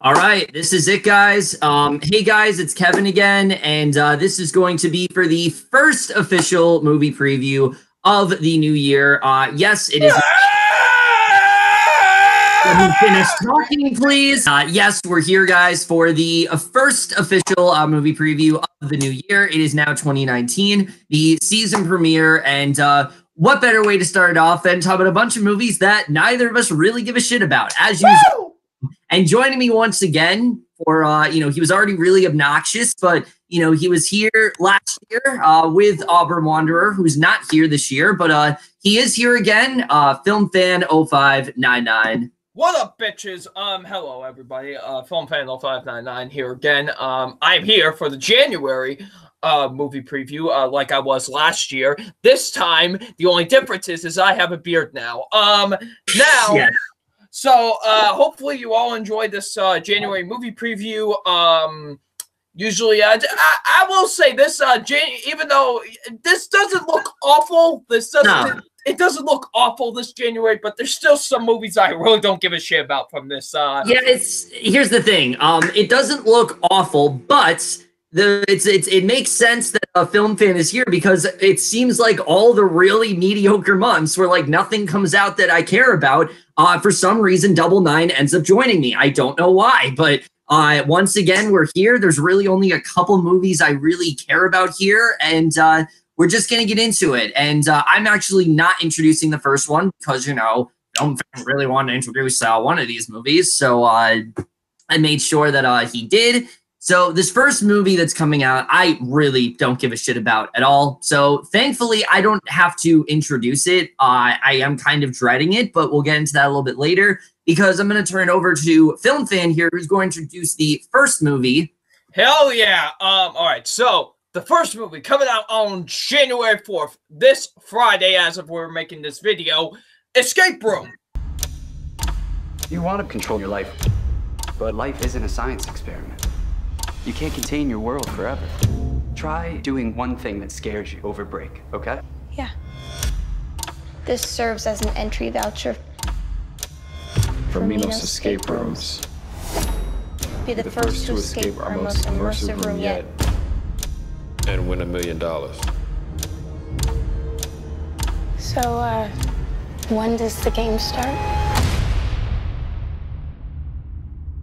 All right, this is it, guys. Hey, guys, it's Kevin again, and this is going to be for the first official movie preview of the new year. Yes, it is. Let me finish talking, please. Yes, we're here, guys, for the first official movie preview of the new year. It is now 2019, the season premiere, and what better way to start it off than talk about a bunch of movies that neither of us really give a shit about, as usual. And joining me once again for, he was already really obnoxious, but, he was here last year with Auburn Wanderer, who's not here this year, but he is here again, FilmFan0599. What up, bitches? Hello, everybody. FilmFan0599 here again. I'm here for the January movie preview, like I was last year. This time, the only difference is I have a beard now. Yes. So, hopefully you all enjoyed this January movie preview. Usually, I will say this, even though this doesn't look awful, it doesn't look awful this January, but there's still some movies I really don't give a shit about from this. Yeah, here's the thing. It doesn't look awful, but it makes sense that a film fan is here because it seems like all the really mediocre months where like nothing comes out that I care about. For some reason, Double Nine ends up joining me. I don't know why, but once again, we're here. There's really only a couple movies I really care about here, and we're just going to get into it. And I'm actually not introducing the first one because, Film Fan really wanted to introduce one of these movies, so I made sure that he did. So this first movie that's coming out, I really don't give a shit about at all. So thankfully, I don't have to introduce it. I am kind of dreading it, but we'll get into that a little bit later because I'm going to turn it over to Film Fan here, who's going to introduce the first movie. Hell yeah. All right, so the first movie coming out on January 4th, this Friday, as of we're making this video, Escape Room. You want to control your life, but life isn't a science experiment. You can't contain your world forever. Try doing one thing that scares you over break, okay? Yeah. This serves as an entry voucher for Minos escape rooms. Be the first to escape our most immersive room yet. And win $1 million. So, when does the game start?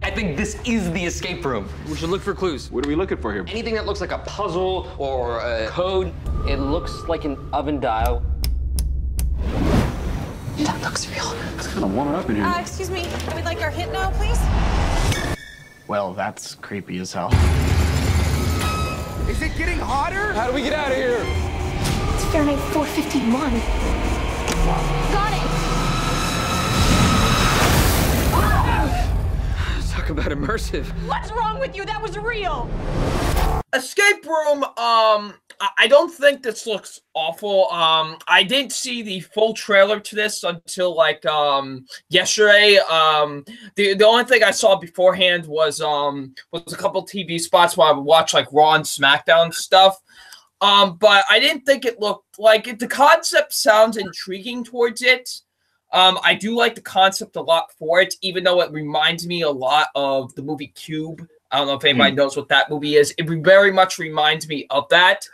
I think this is the escape room. We should look for clues. What are we looking for here? Anything that looks like a puzzle or a code. It looks like an oven dial. That looks real. It's kind of warming up in here. Excuse me. We'd like our hit now, please. Well, that's creepy as hell. Is it getting hotter? How do we get out of here? It's Fahrenheit 451. Got it! Talk about immersive. What's wrong with you? That was real. Escape Room, I don't think this looks awful. I didn't see the full trailer to this until like yesterday. The only thing I saw beforehand was a couple TV spots while I would watch like Raw and SmackDown stuff. But I didn't think it looked like it. The concept sounds intriguing towards it. I do like the concept a lot for it, even though it reminds me a lot of the movie Cube. I don't know if anybody knows what that movie is. It very much reminds me of that.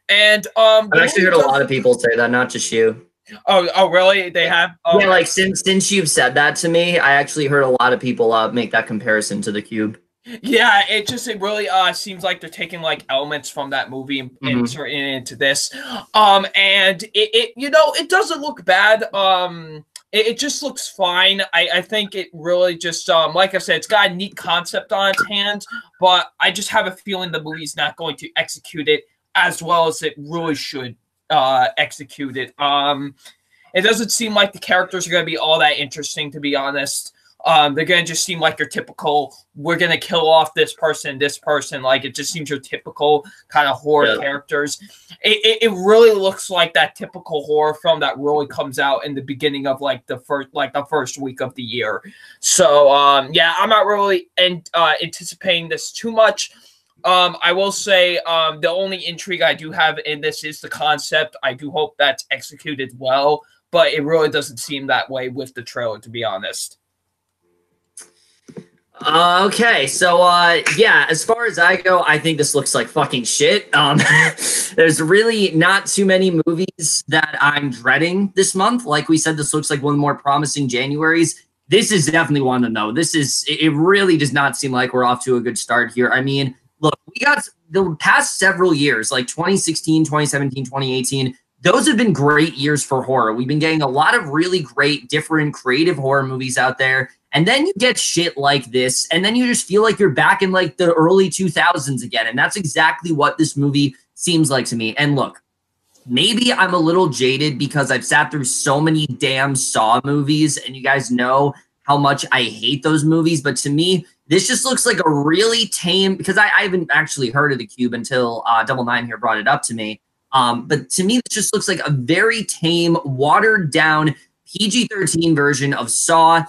And I've actually heard a lot of people say that, not just you. Oh, really? They have? Yeah, like since you've said that to me, I actually heard a lot of people make that comparison to the Cube. Yeah, it really seems like they're taking like elements from that movie and inserting it into this. And it doesn't look bad. It just looks fine. I think it really just, like I said, it's got a neat concept on its hands, but I just have a feeling the movie's not going to execute it as well as it really should execute it. It doesn't seem like the characters are going to be all that interesting, to be honest. They're going to just seem like your typical, we're going to kill off this person. Like, it just seems your typical kind of horror characters. It really looks like that typical horror film that really comes out in the beginning of, like, the first week of the year. So, yeah, I'm not really anticipating this too much. I will say the only intrigue I do have in this is the concept. I do hope that's executed well, but it really doesn't seem that way with the trailer, to be honest. Okay, so yeah, as far as I go, I think this looks like fucking shit. There's really not too many movies that I'm dreading this month. Like we said, this looks like one of the more promising Januaries. This is definitely one to know. It really does not seem like we're off to a good start here. I mean, look, we got the past several years, like 2016, 2017, 2018. Those have been great years for horror. We've been getting a lot of really great, different, creative horror movies out there. And then you get shit like this, and then you just feel like you're back in like the early 2000s again. And that's exactly what this movie seems like to me. And look, maybe I'm a little jaded because I've sat through so many damn Saw movies, and you guys know how much I hate those movies. But to me, this just looks like a really tame, because I haven't actually heard of The Cube until Double Nine here brought it up to me. But to me, this just looks like a very tame, watered down PG-13 version of Saw,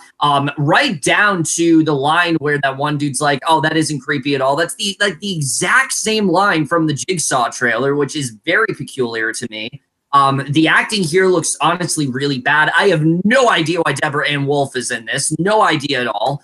right down to the line where that one dude's like, "Oh, that isn't creepy at all." That's the exact same line from the Jigsaw trailer, which is very peculiar to me. The acting here looks honestly really bad. I have no idea why Deborah Ann Wolfe is in this. No idea at all.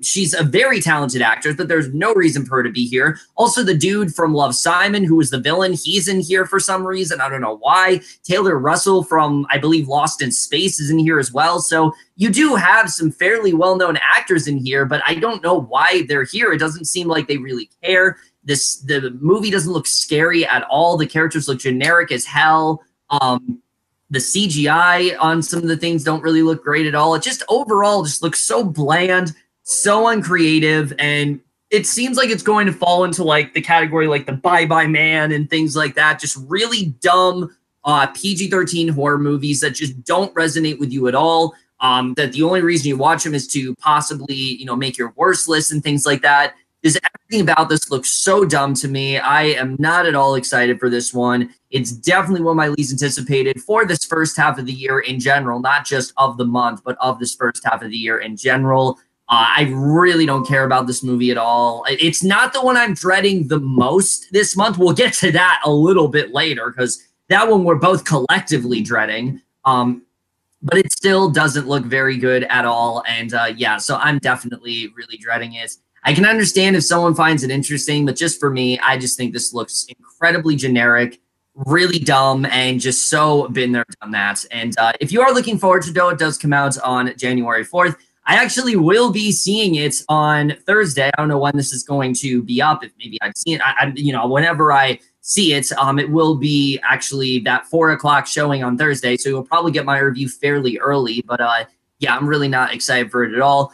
She's a very talented actress, but there's no reason for her to be here. Also, the dude from Love, Simon, who was the villain, he's in here for some reason. I don't know why. Taylor Russell from, I believe, Lost in Space is in here as well. So you do have some fairly well-known actors in here, but I don't know why they're here. It doesn't seem like they really care. The movie doesn't look scary at all. The characters look generic as hell. The CGI on some of the things don't really look great at all. It just overall just looks so bland, so uncreative, and it seems like it's going to fall into like the category like the Bye Bye Man and things like that. Just really dumb PG-13 horror movies that just don't resonate with you at all. That the only reason you watch them is to possibly, make your worst list and things like that. Just everything about this looks so dumb to me. I am not at all excited for this one. It's definitely one of my least anticipated for this first half of the year in general, not just of the month, but of this first half of the year in general. I really don't care about this movie at all. It's not the one I'm dreading the most this month. We'll get to that a little bit later because that one we're both collectively dreading. But it still doesn't look very good at all. And yeah, so I'm definitely really dreading it. I can understand if someone finds it interesting, but just for me, I just think this looks incredibly generic, really dumb, and just so been there, done that. And if you are looking forward to it, it does come out on January 4th. I actually will be seeing it on Thursday. I don't know when this is going to be up. If maybe I've seen it, whenever I see it, it will be actually that 4 o'clock showing on Thursday. So you'll probably get my review fairly early. But yeah, I'm really not excited for it at all.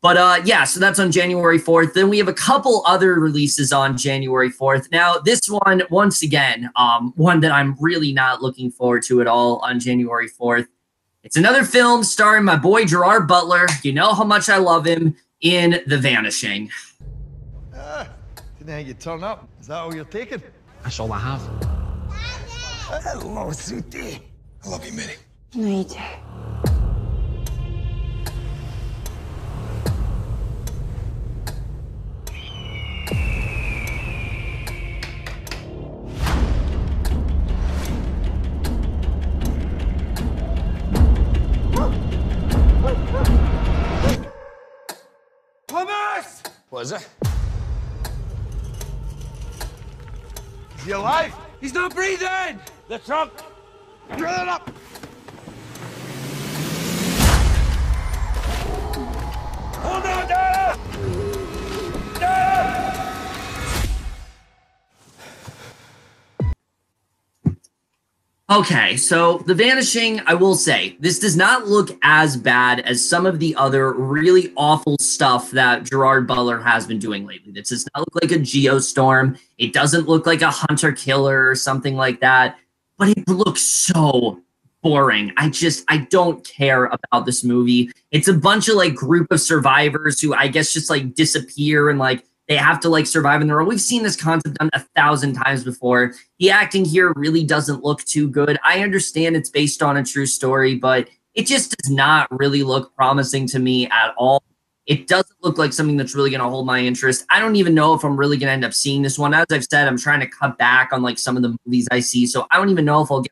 But yeah, so that's on January 4th. Then we have a couple other releases on January 4th. Now, this one, once again, one that I'm really not looking forward to at all on January 4th. It's another film starring my boy Gerard Butler. You know how much I love him in The Vanishing. Didn't you turn up? Is that all you're taking? That's all I have. Hello, sweetie. I love you, Minnie. No, you do. Thomas! What is it? Is he alive? He's not breathing! The trunk! Drill it up! Hold on, Dad! Dad! Okay, so The Vanishing, I will say, this does not look as bad as some of the other really awful stuff that Gerard Butler has been doing lately. This does not look like a Geostorm. It doesn't look like a Hunter Killer or something like that, but it looks so boring. I don't care about this movie. It's a bunch of like group of survivors who I guess just like disappear and like they have to like survive in their own. We've seen this concept done 1,000 times before. The acting here really doesn't look too good. I understand it's based on a true story, but it just does not really look promising to me at all. It doesn't look like something that's really going to hold my interest. I don't even know if I'm really going to end up seeing this one. As I've said, I'm trying to cut back on like some of the movies I see, so I don't even know if I'll get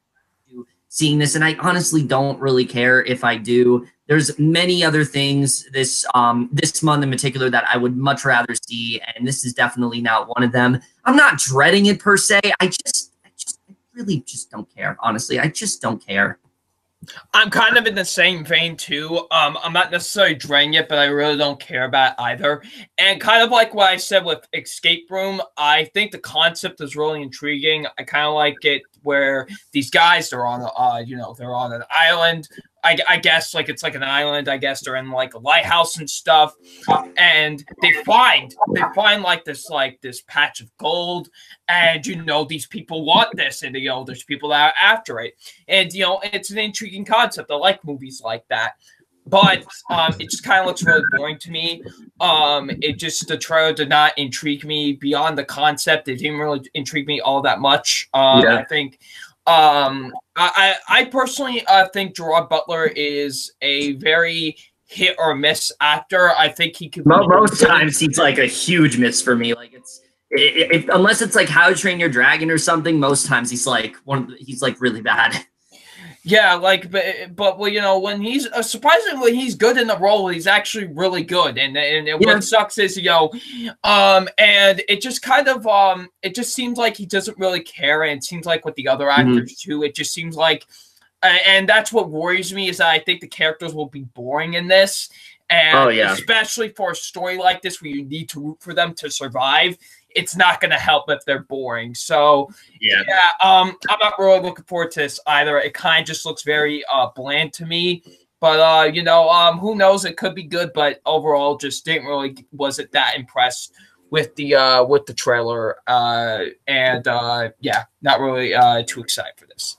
to seeing this, and I honestly don't really care if I do. there's many other things this this month in particular that I would much rather see, and this is definitely not one of them. I'm not dreading it per se. I really just don't care. Honestly, I just don't care. I'm kind of in the same vein too. I'm not necessarily dreading it, but I really don't care about it either. And kind of like what I said with Escape Room, I think the concept is really intriguing. I kind of like it where these guys are on, you know, they're on an island. I guess like it's like an island. I guess they're in like a lighthouse and stuff, and they find like this patch of gold, and you know these people want this, and you know there's people that are after it, and you know it's an intriguing concept. I like movies like that, but it just kind of looks really boring to me. It just the trailer did not intrigue me beyond the concept. It didn't really intrigue me all that much. Yeah. I think. I personally think Gerard Butler is a very hit or miss actor. I think he could. Most times he's like a huge miss for me. Like unless it's like How to Train Your Dragon or something. Most times he's like he's like really bad. Yeah, like, but well, you know, when he's surprisingly he's good in the role, he's actually really good. And what sucks is, you know, and it just kind of it just seems like he doesn't really care, and it seems like with the other actors too, it just seems like, and that's what worries me is that I think the characters will be boring in this, and especially for a story like this where you need to root for them to survive. It's not going to help if they're boring. So, I'm not really looking forward to this either. It kind of just looks very bland to me. But, you know, who knows? It could be good. But overall, just wasn't that impressed with the trailer. Not really too excited for this.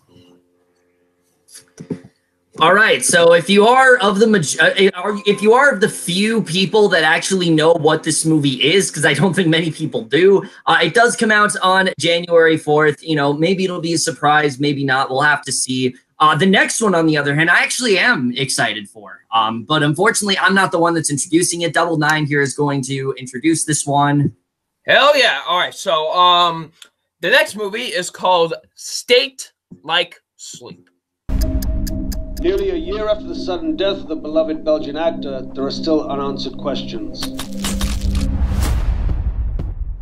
All right, so if you are of the few people that actually know what this movie is, because I don't think many people do, it does come out on January 4th. You know, maybe it'll be a surprise, maybe not. We'll have to see. The next one, on the other hand, I actually am excited for. But unfortunately, I'm not the one that's introducing it. Double Nine here is going to introduce this one. Hell yeah! All right, so the next movie is called State Like Sleep. Nearly a year after the sudden death of the beloved Belgian actor, there are still unanswered questions.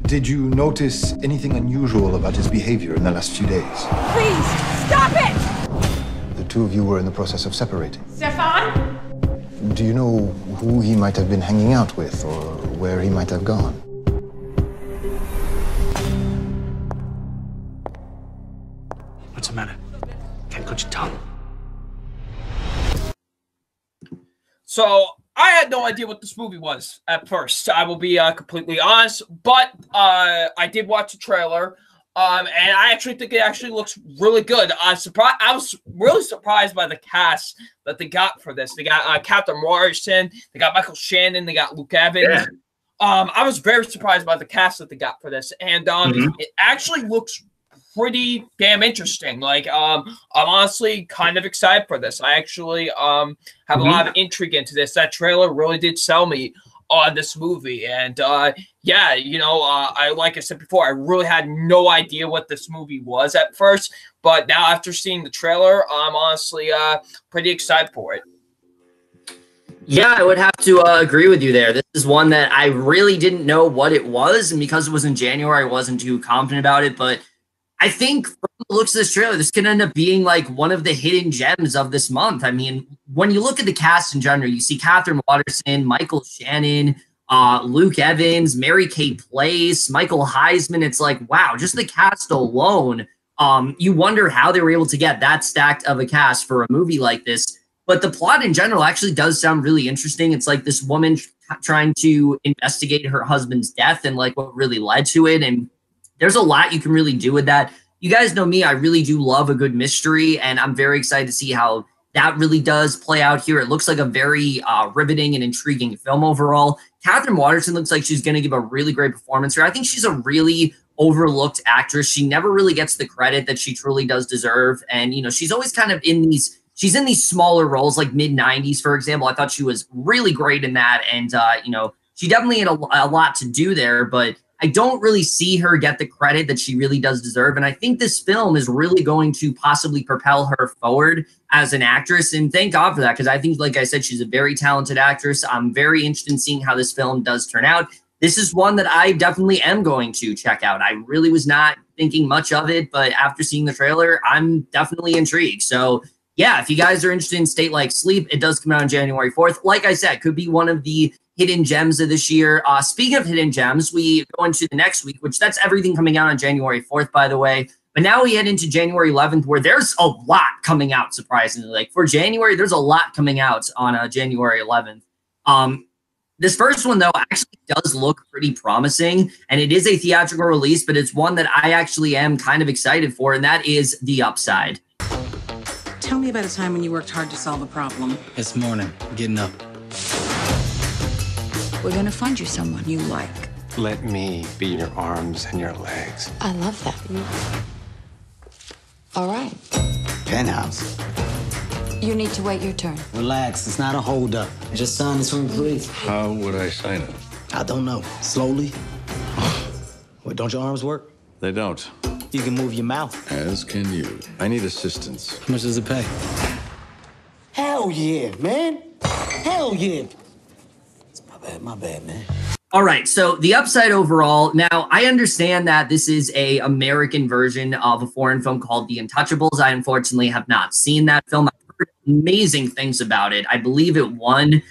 Did you notice anything unusual about his behavior in the last few days? Please, stop it! The two of you were in the process of separating. Stefan? Do you know who he might have been hanging out with, or where he might have gone? What's the matter? Can't cut your tongue. So I had no idea what this movie was at first. I will be completely honest, but I did watch the trailer, and I actually think it actually looks really good. I was really surprised by the cast that they got for this. They got Captain Morrison, they got Michael Shannon, they got Luke Evans. Yeah. I was very surprised by the cast that they got for this, and it actually looks pretty damn interesting. Like, I'm honestly kind of excited for this. I actually have a lot of intrigue into this. That trailer really did sell me on this movie. And yeah, you know, like I said before, I really had no idea what this movie was at first. But now after seeing the trailer, I'm honestly pretty excited for it. Yeah, I would have to agree with you there. This is one that I really didn't know what it was. And because it was in January, I wasn't too confident about it. But I think from the looks of this trailer, this could end up being like one of the hidden gems of this month. I mean, when you look at the cast in general, you see Catherine Watterson, Michael Shannon, Luke Evans, Mary-Kate Place, Michael Heisman. It's like, wow, just the cast alone. You wonder how they were able to get that stacked of a cast for a movie like this. But the plot in general actually does sound really interesting. It's like this woman trying to investigate her husband's death and like what really led to it. And there's a lot you can really do with that. You guys know me, I really do love a good mystery, and I'm very excited to see how that really does play out here. It looks like a very riveting and intriguing film overall. Catherine Watterson looks like she's going to give a really great performance here. I think she's a really overlooked actress. She never really gets the credit that she truly does deserve. And, you know, she's always kind of in these, she's in these smaller roles, like mid-90s, for example. I thought she was really great in that. And, you know, she definitely had a lot to do there, but I don't really see her get the credit that she really does deserve. And I think this film is really going to possibly propel her forward as an actress. And thank God for that, because I think, like I said, she's a very talented actress. I'm very interested in seeing how this film does turn out. This is one that I definitely am going to check out. I really was not thinking much of it, but after seeing the trailer, I'm definitely intrigued. So yeah, if you guys are interested in State Like Sleep, it does come out on January 4th. Like I said, could be one of the hidden gems of this year. Speaking of hidden gems, we go into the next week, which that's everything coming out on January 4th, by the way. But now we head into January 11th, where there's a lot coming out, surprisingly. Like for January, there's a lot coming out on January 11th. This first one, though, actually does look pretty promising, and it is a theatrical release, but it's one that I actually am kind of excited for, and that is The Upside. Tell me about a time when you worked hard to solve a problem. This morning, getting up. We're gonna find you someone you like. Let me be your arms and your legs. I love that. All right. Penthouse. You need to wait your turn. Relax, it's not a holdup. Just sign this one, please. How would I sign it? I don't know. Slowly. Wait, don't your arms work? They don't. You can move your mouth. As can you. I need assistance. How much does it pay? Hell yeah, man. Hell yeah. It's my bad, man. All right, so The Upside overall. Now, I understand that this is a American version of a foreign film called The Untouchables. I unfortunately have not seen that film. I've heard amazing things about it. I believe it won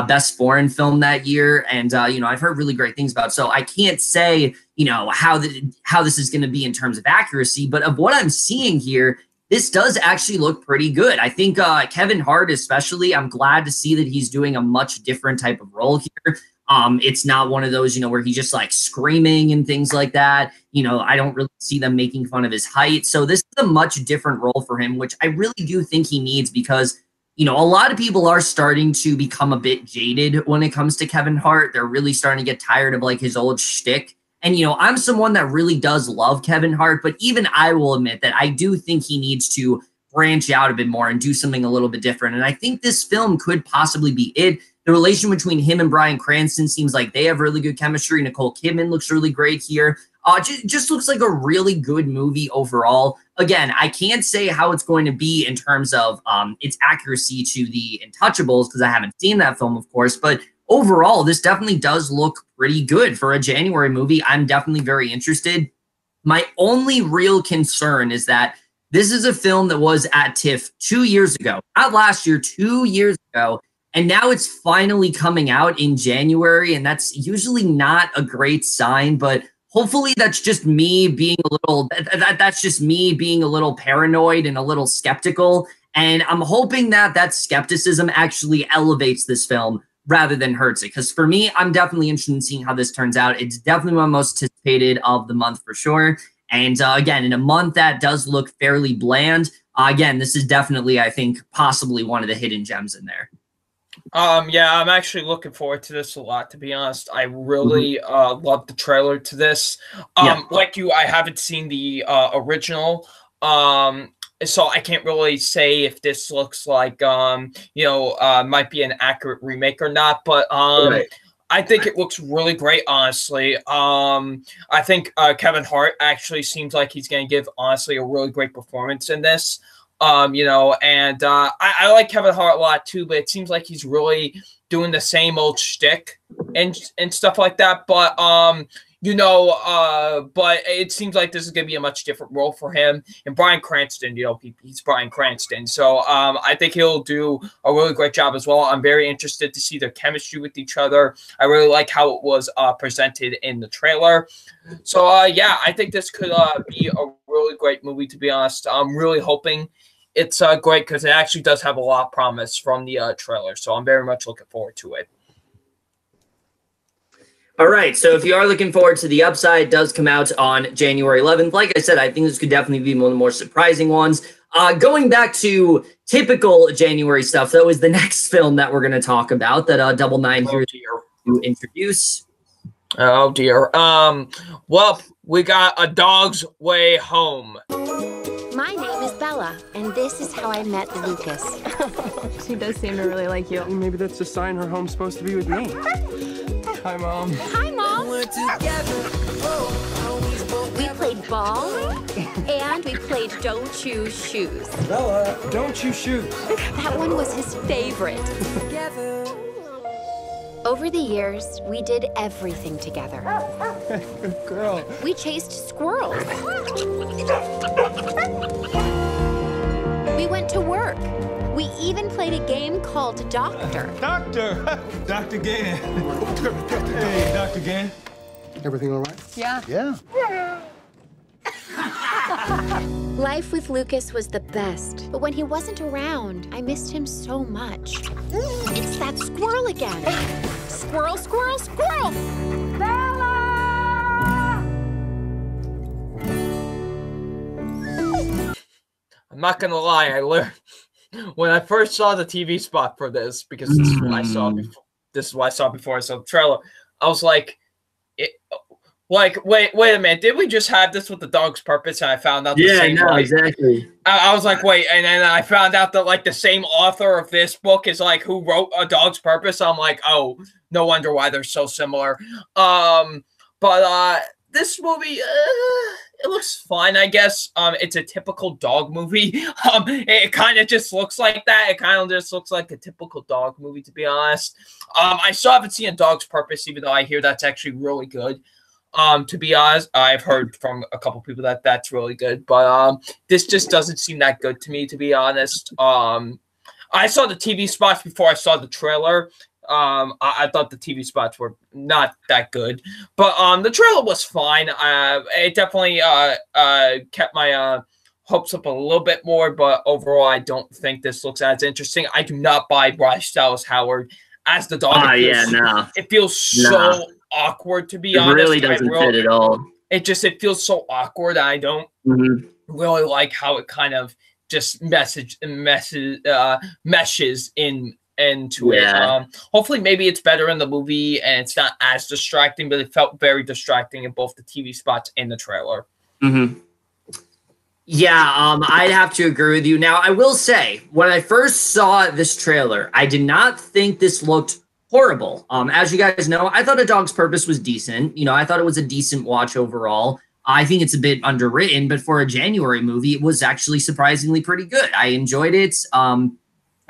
Best Foreign Film that year, and you know, I've heard really great things about it. So I can't say, you know, how this is going to be in terms of accuracy, but of what I'm seeing here, this does actually look pretty good. I think Kevin Hart especially, I'm glad to see that he's doing a much different type of role here. It's not one of those, you know, where he's just like screaming and things like that. You know, I don't really see them making fun of his height. So this is a much different role for him, which I really do think he needs, because, you know, a lot of people are starting to become a bit jaded when it comes to Kevin Hart. They're really starting to get tired of like his old shtick. And, you know, I'm someone that really does love Kevin Hart, but even I will admit that I do think he needs to branch out a bit more and do something a little bit different. And I think this film could possibly be it. The relation between him and Bryan Cranston seems like they have really good chemistry. Nicole Kidman looks really great here. Just looks like a really good movie overall. Again, I can't say how it's going to be in terms of its accuracy to The Untouchables, because I haven't seen that film, of course. But overall, this definitely does look pretty good for a January movie. I'm definitely very interested. My only real concern is that this is a film that was at TIFF 2 years ago. Not last year, 2 years ago. And now it's finally coming out in January, and that's usually not a great sign, but hopefully that's just me being a little, that's just me being a little paranoid and a little skeptical. And I'm hoping that that skepticism actually elevates this film rather than hurts it. Because for me, I'm definitely interested in seeing how this turns out. It's definitely my most anticipated of the month for sure. And again, in a month that does look fairly bland, again, this is definitely, I think, possibly one of the hidden gems in there. Yeah, I'm actually looking forward to this a lot, to be honest. I really love the trailer to this. Like you, I haven't seen the original. So I can't really say if this looks like, you know, might be an accurate remake or not, but I think it looks really great, honestly. I think Kevin Hart actually seems like he's going to give, honestly, a really great performance in this. You know, and I like Kevin Hart a lot too, but it seems like he's really doing the same old shtick and stuff like that. But you know, but it seems like this is going to be a much different role for him. And Bryan Cranston, you know, he's Bryan Cranston, so I think he'll do a really great job as well. I'm very interested to see their chemistry with each other. I really like how it was presented in the trailer. So yeah, I think this could be a really great movie, to be honest. I'm really hoping it's great, because it actually does have a lot of promise from the trailer. So I'm very much looking forward to it. All right, so if you are looking forward to The Upside, it does come out on January 11th. Like I said, I think this could definitely be one of the more surprising ones. Going back to typical January stuff, though, is the next film that we're going to talk about that Double Nine here to introduce. Oh, dear. Well, we got A Dog's Way Home. My name is Bella, and this is how I met Lucas. She does seem to really like you. Maybe that's a sign her home's supposed to be with me. Hi, Mom. Hi, Mom. We played ball and we played Don't Choose Shoes. Bella, don't you shoot. That one was his favorite. Over the years, we did everything together. Good girl. We chased squirrels. We went to work. We even played a game called Doctor. Doctor! Dr. Gann. Hey, Dr. Gann. Everything all right? Yeah. Yeah. Life with Lucas was the best, but when he wasn't around, I missed him so much. It's that squirrel again. Squirrel, squirrel, squirrel! I'm not gonna lie, I learned when I first saw the TV spot for this, because this is what I saw before. This is what I saw before I saw the trailer. I was like, wait a minute, did we just have this with The Dog's Purpose? And I found out the same. Yeah, no, exactly. I was like, wait, and then I found out that like the same author of this book is like who wrote A Dog's Purpose. I'm like, oh, no wonder why they're so similar. But this movie, it looks fine, I guess. It's a typical dog movie. It kind of just looks like that. It kind of just looks like a typical dog movie, to be honest. I still haven't seen A Dog's Purpose, even though I hear that's actually really good. To be honest, I've heard from a couple people that that's really good, but this just doesn't seem that good to me, to be honest. I saw the TV spots before I saw the trailer. I thought the TV spots were not that good, but the trailer was fine. It definitely kept my hopes up a little bit more, but overall, I don't think this looks as interesting. I do not buy Bryce Dallas Howard as the dog. It feels so awkward, to be honest. It really doesn't fit at all. It feels so awkward. I don't really like how it kind of just meshes into it. Hopefully maybe it's better in the movie and it's not as distracting, but it felt very distracting in both the TV spots and the trailer. Yeah, I'd have to agree with you. Now, I will say, when I first saw this trailer, I did not think this looked horrible. As you guys know, I thought A Dog's Purpose was decent. You know, I thought it was a decent watch overall. I think it's a bit underwritten, but for a January movie, it was actually surprisingly pretty good. I enjoyed it.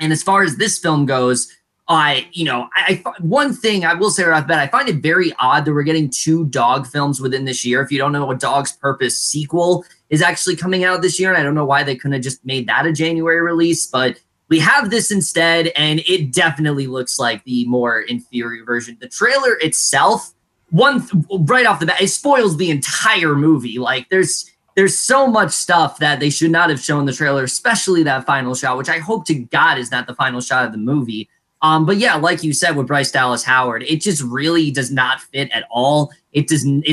And as far as this film goes, one thing I will say right off the bat, I find it very odd that we're getting 2 dog films within this year. If you don't know, A Dog's Purpose sequel is actually coming out this year, and I don't know why they couldn't have just made that a January release, but we have this instead, and it definitely looks like the more inferior version. The trailer itself, right off the bat, it spoils the entire movie. Like, there's so much stuff that they should not have shown the trailer, especially that final shot, which I hope to God is not the final shot of the movie. But yeah, like you said with Bryce Dallas Howard, it just really does not fit at all. It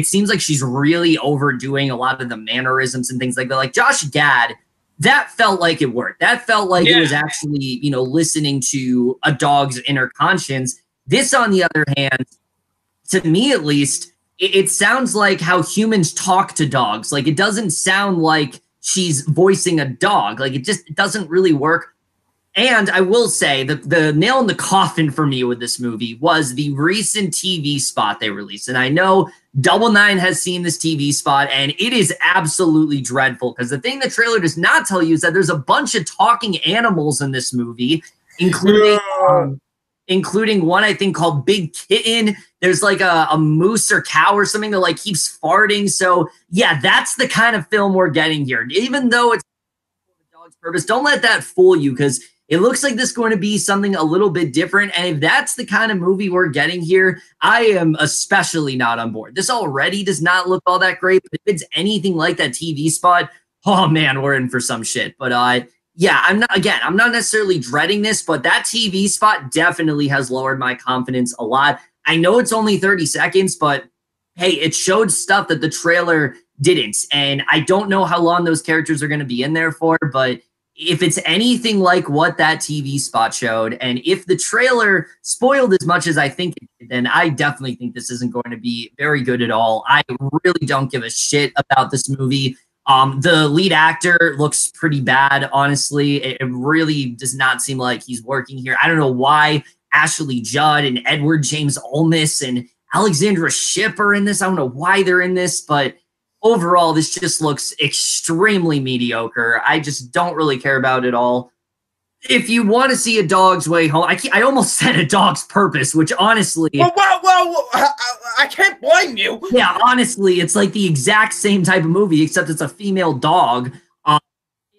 seems like she's really overdoing a lot of the mannerisms and things like that. Like Josh Gad, that felt like it worked. That felt like it was actually, listening to a dog's inner conscience. This, on the other hand, to me at least, it sounds like how humans talk to dogs. Like, it doesn't sound like she's voicing a dog. Like, it doesn't really work. And I will say that the nail in the coffin for me with this movie was the recent TV spot they released. And I know Double Nine has seen this TV spot, and it is absolutely dreadful, because the thing the trailer does not tell you is that there's a bunch of talking animals in this movie, including one I think called Big Kitten. There's like a moose or cow or something that like keeps farting. So yeah, that's the kind of film we're getting here. Even though it's A Dog's Purpose, don't let that fool you, because it looks like this is going to be something a little bit different. And if that's the kind of movie we're getting here, I am especially not on board. This already does not look all that great, but if it's anything like that TV spot, oh man, we're in for some shit. But yeah, I'm not necessarily dreading this, but that TV spot definitely has lowered my confidence a lot. I know it's only 30 seconds, but hey, it showed stuff that the trailer didn't. And I don't know how long those characters are going to be in there for, but if it's anything like what that TV spot showed, and if the trailer spoiled as much as I think it did, then I definitely think this isn't going to be very good at all. I really don't give a shit about this movie. The lead actor looks pretty bad, honestly. It really does not seem like he's working here. I don't know why Ashley Judd and Edward James Olmos and Alexandra Shipp are in this. I don't know why they're in this, but overall, this just looks extremely mediocre. I just don't really care about it at all. If you want to see A Dog's Way Home, I almost said A Dog's Purpose, which honestly... Well, I can't blame you. Yeah, honestly, it's like the exact same type of movie, except it's a female dog. It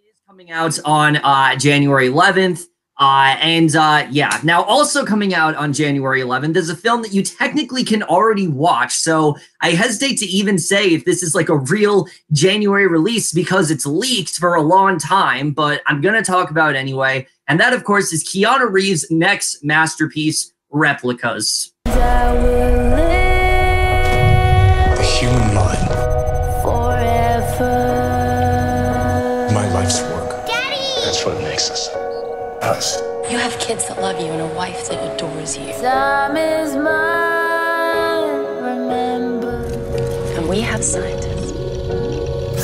is coming out on January 11th. Yeah, now also coming out on January 11th is a film that you technically can already watch. So I hesitate to even say if this is like a real January release because it's leaked for a long time, but I'm going to talk about it anyway. And that, of course, is Keanu Reeves' next masterpiece, Replicas. The human mind. My life's work. Daddy! That's what makes us. Us. You have kids that love you and a wife that adores you. Time is mine, remember. And we have scientists.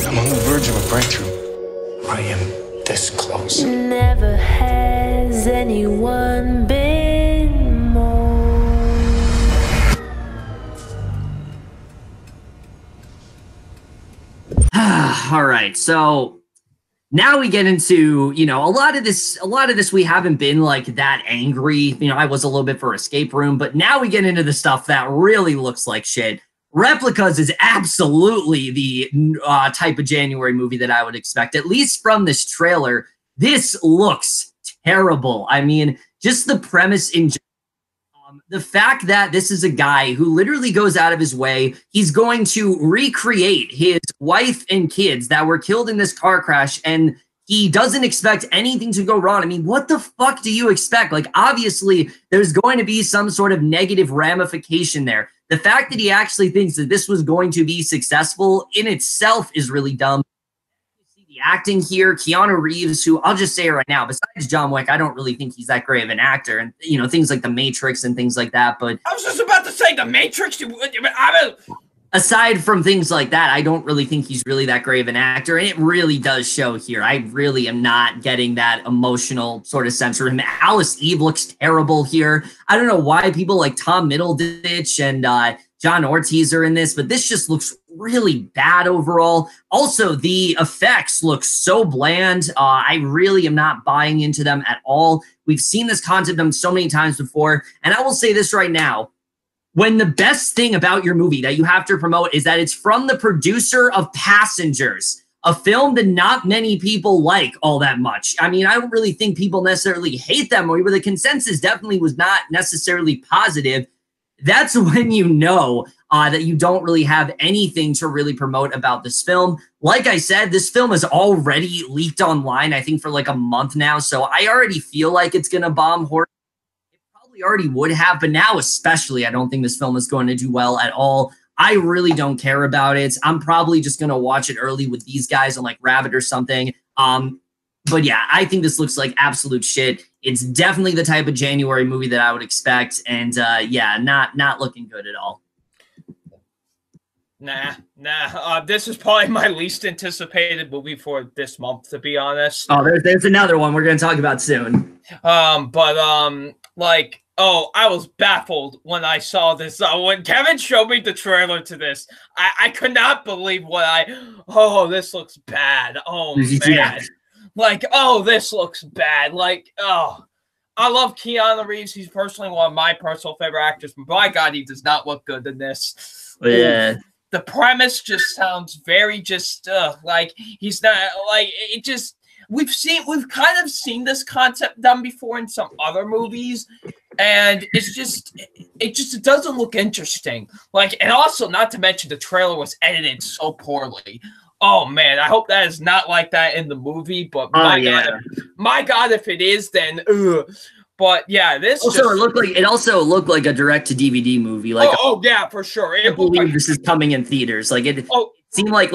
I'm on the verge of a breakthrough. I am this close. Never has anyone been more. All right, so now we get into, you know, a lot of this we haven't been like that angry. You know, I was a little bit for Escape Room, but now we get into the stuff that really looks like shit. Replicas is absolutely the type of January movie that I would expect, at least from this trailer. This looks terrible. I mean, just the premise in the fact that this is a guy who literally goes out of his way, he's going to recreate his wife and kids that were killed in this car crash, and he doesn't expect anything to go wrong. I mean, what the fuck do you expect? Like, obviously, there's going to be some sort of negative ramification there. The fact that he actually thinks that this was going to be successful in itself is really dumb. The acting here, Keanu Reeves, who I'll just say it right now, besides John Wick, I don't really think he's that great of an actor, and you know, things like The Matrix and things like that. But I was just about to say The Matrix. Aside from things like that, I don't really think he's really that great of an actor, and it really does show here. I really am not getting that emotional sort of sense from him. Alice Eve looks terrible here. I don't know why people like Tom Middleditch and John Ortiz are in this, but this just looks really bad overall. Also, the effects look so bland. I really am not buying into them at all. We've seen this concept done so many times before, and I will say this right now. When the best thing about your movie that you have to promote is that it's from the producer of Passengers, a film that not many people like all that much. I mean, I don't really think people necessarily hate that movie, but the consensus definitely was not necessarily positive. That's when you know that you don't really have anything to really promote about this film. Like I said, this film is already leaked online, I think, for like a month now. So I already feel like it's going to bomb horror. It probably already would have, but now especially, I don't think this film is going to do well at all. I really don't care about it. I'm probably just going to watch it early with these guys on like Rabbit or something. But yeah, I think this looks like absolute shit. It's definitely the type of January movie that I would expect. And yeah, not looking good at all. Nah. This is probably my least anticipated movie for this month, to be honest. Oh, there's another one we're going to talk about soon. Like, oh, I was baffled when I saw this. When Kevin showed me the trailer to this, I could not believe oh, this looks bad. Oh, man. Yeah. Like, oh, this looks bad. Like, oh, I love Keanu Reeves. He's personally one of my personal favorite actors, but by God, he does not look good in this. Yeah. The premise just sounds very like he's not like it just we've kind of seen this concept done before in some other movies, and it doesn't look interesting. Like, and also not to mention the trailer was edited so poorly. Oh man, I hope that is not like that in the movie. But my God, if it is, then ugh. But yeah, this also it also looked like a direct-to-DVD movie. Like, oh yeah, for sure. I can't believe this is coming in theaters. Like it seemed like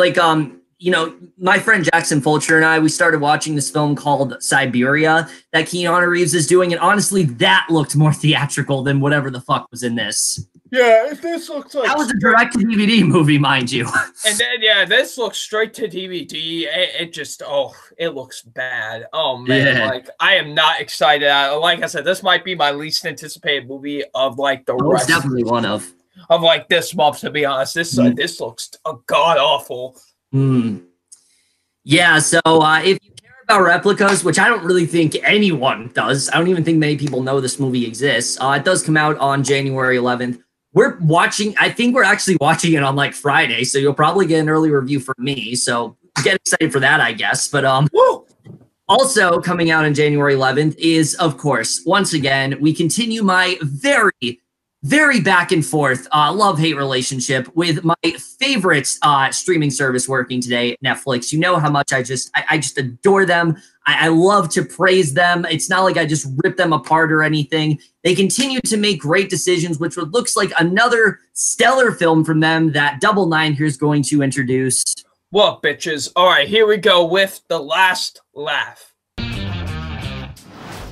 you know, my friend Jackson Fulcher and I, we started watching this film called Siberia that Keanu Reeves is doing, and honestly, that looked more theatrical than whatever the fuck was in this. Yeah, this looks like that was a direct-to-DVD movie, mind you. And then yeah, this looks straight to DVD. It looks bad. Oh man, Yeah. like I am not excited. Like I said, this might be my least anticipated movie of like the rest. It's definitely one of. of like this month, to be honest. This this looks god awful. Yeah, so if you care about replicas, which I don't really think anyone does, I don't even think many people know this movie exists. It does come out on January 11th. We're watching, I think we're actually watching it on like Friday, so you'll probably get an early review from me. So get excited for that, I guess. But also coming out on January 11th is, of course, once again, we continue my very back and forth love-hate relationship with my favorite streaming service working today, Netflix. You know how much I just adore them. I love to praise them. It's not like I just rip them apart or anything. They continue to make great decisions, which looks like another stellar film from them that Double Nine here is going to introduce. What, bitches? All right, here we go with The Last Laugh.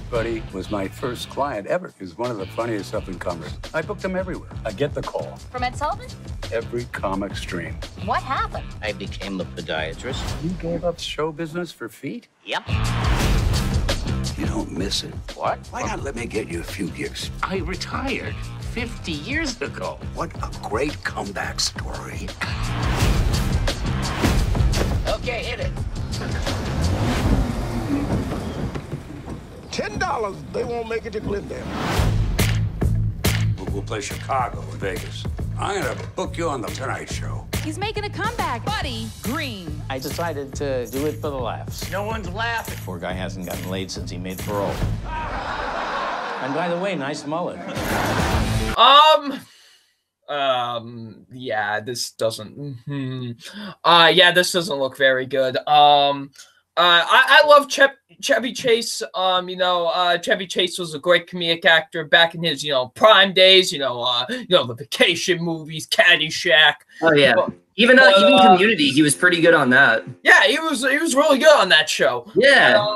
Buddy was my first client ever. He was one of the funniest up-and-comers. I booked him everywhere. I get the call. From Ed Sullivan? Every comic stream. What happened? I became the podiatrist. You gave up show business for feet? Yep. You don't miss it. What? Why not let me get you a few gigs? I retired 50 years ago. What a great comeback story. Okay, hit it. $10, they won't make it to Glendale. We'll play Chicago and Vegas. I'm gonna book you on the Tonight Show. He's making a comeback. Buddy Green. I decided to do it for the laughs. No one's laughing. Poor guy hasn't gotten laid since he made parole. And by the way, nice mullet. Yeah, this doesn't. Yeah, this doesn't look very good. I love Chevy Chase. Chevy Chase was a great comedic actor back in his, prime days. The Vacation movies, Caddyshack. Oh yeah, even Community, he was pretty good on that. Yeah, he was really good on that show. Yeah.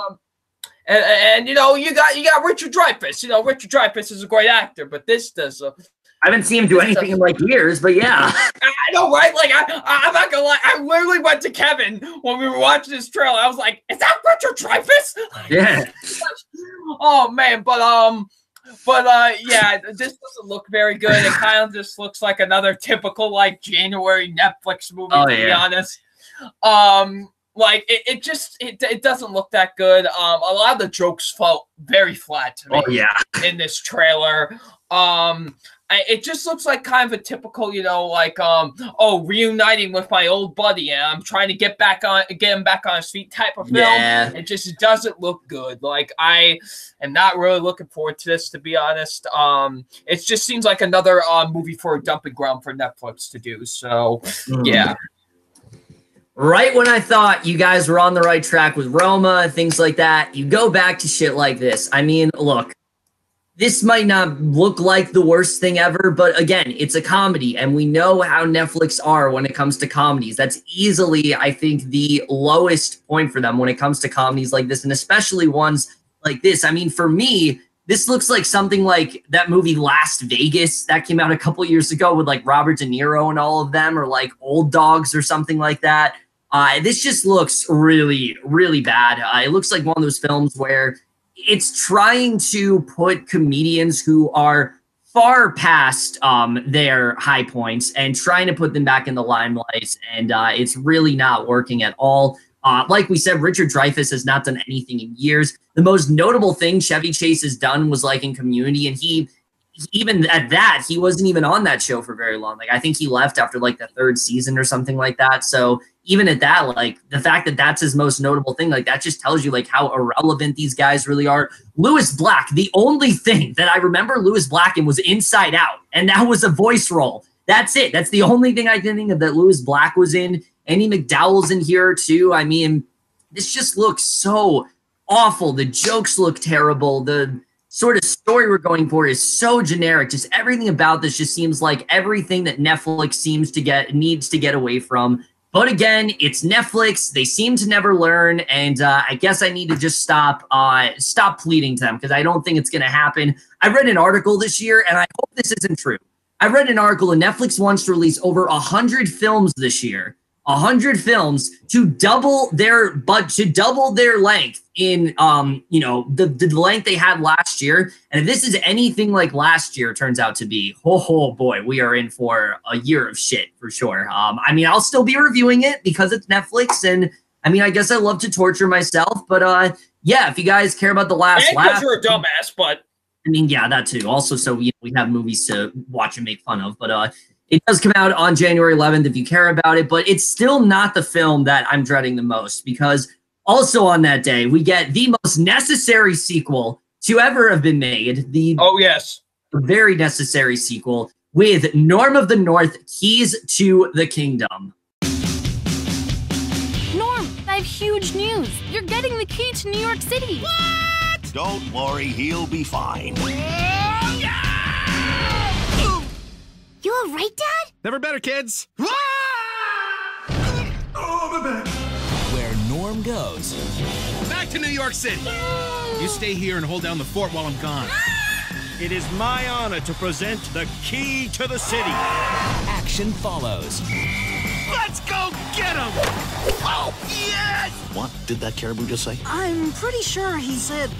And you got Richard Dreyfuss. Richard Dreyfuss is a great actor, but this does. I haven't seen him do anything in like years, but yeah. I know, right? Like, I'm not gonna lie. I literally went to Kevin when we were watching this trailer. I was like, "Is that Richard Dreyfuss?" Yeah. Oh man, but yeah, this doesn't look very good. It kind of just looks like another typical like January Netflix movie. To be honest, like it doesn't look that good. A lot of the jokes felt very flat to me. Oh yeah. In this trailer, it just looks like kind of a typical, reuniting with my old buddy, and I'm trying to get him back on his feet type of film. Yeah. It just doesn't look good. Like, I am not really looking forward to this, to be honest. It just seems like another movie for a dumping ground for Netflix to do. So, yeah. Right when I thought you guys were on the right track with Roma, things like that, you go back to shit like this. I mean, look. This might not look like the worst thing ever, but again, it's a comedy, and we know how Netflix are when it comes to comedies. That's easily, I think, the lowest point for them when it comes to comedies like this, and especially ones like this. I mean, for me, this looks like something like that movie Las Vegas that came out a couple years ago with like Robert De Niro and all of them, or like Old Dogs or something like that. This just looks really, really bad. It looks like one of those films where it's trying to put comedians who are far past their high points and trying to put them back in the limelight, and it's really not working at all. Like we said, Richard Dreyfuss has not done anything in years. The most notable thing Chevy Chase has done was like in Community, and he even at that, he wasn't even on that show for very long. Like, I think he left after like the 3rd season or something like that. So even at that, like the fact that that's his most notable thing, like that just tells you like how irrelevant these guys really are. Lewis Black, the only thing that I remember Lewis Black in was Inside Out, and that was a voice role. That's it. That's the only thing I can think of that Lewis Black was in. Annie McDowell's in here too. I mean, this just looks so awful. The jokes look terrible. The sort of story we're going for is so generic. Just everything about this just seems like everything that Netflix needs to get away from. But again, it's Netflix. They seem to never learn, and I guess I need to just stop pleading to them, because I don't think it's going to happen. I read an article this year, and I hope this isn't true. I read an article, and Netflix wants to release over 100 films this year. 100 films to double their length in you know, the length they had last year. And if this is anything like last year turns out to be, oh boy, we are in for a year of shit for sure. I mean, I'll still be reviewing it because it's Netflix, and I mean, I guess I love to torture myself, but yeah, if you guys care about the last and because you're a dumbass, but I mean, yeah, that too. Also, so we have movies to watch and make fun of, but it does come out on January 11th if you care about it, but it's still not the film that I'm dreading the most, because also on that day, we get the most necessary sequel to ever have been made. Oh, yes. Very necessary sequel with Norm of the North, Keys to the Kingdom. Norm, I have huge news. You're getting the key to New York City. What? Don't worry, he'll be fine. You all right, Dad? Never better, kids. Oh, my back. Where Norm goes. Back to New York City. You stay here and hold down the fort while I'm gone. It is my honor to present the key to the city. Action follows. Let's go get him! Oh, yes! What did that caribou just say? I'm pretty sure he said...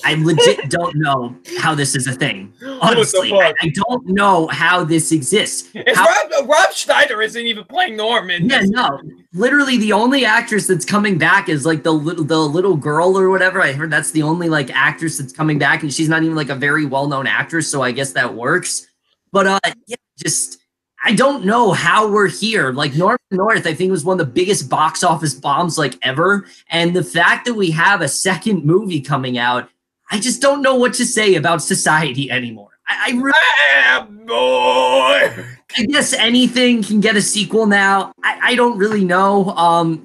I legit don't know how this is a thing. Honestly, I don't know how this exists. Rob Schneider isn't even playing Norm in Yeah, this. no. Literally, the only actress that's coming back is like the little girl or whatever. I heard that's the only like actress that's coming back, and she's not even like a very well-known actress, so I guess that works. But yeah, just I don't know how we're here. Like North, I think was one of the biggest box office bombs like ever, and the fact that we have a second movie coming out, I just don't know what to say about society anymore. I really, boy. I guess anything can get a sequel now. I don't really know.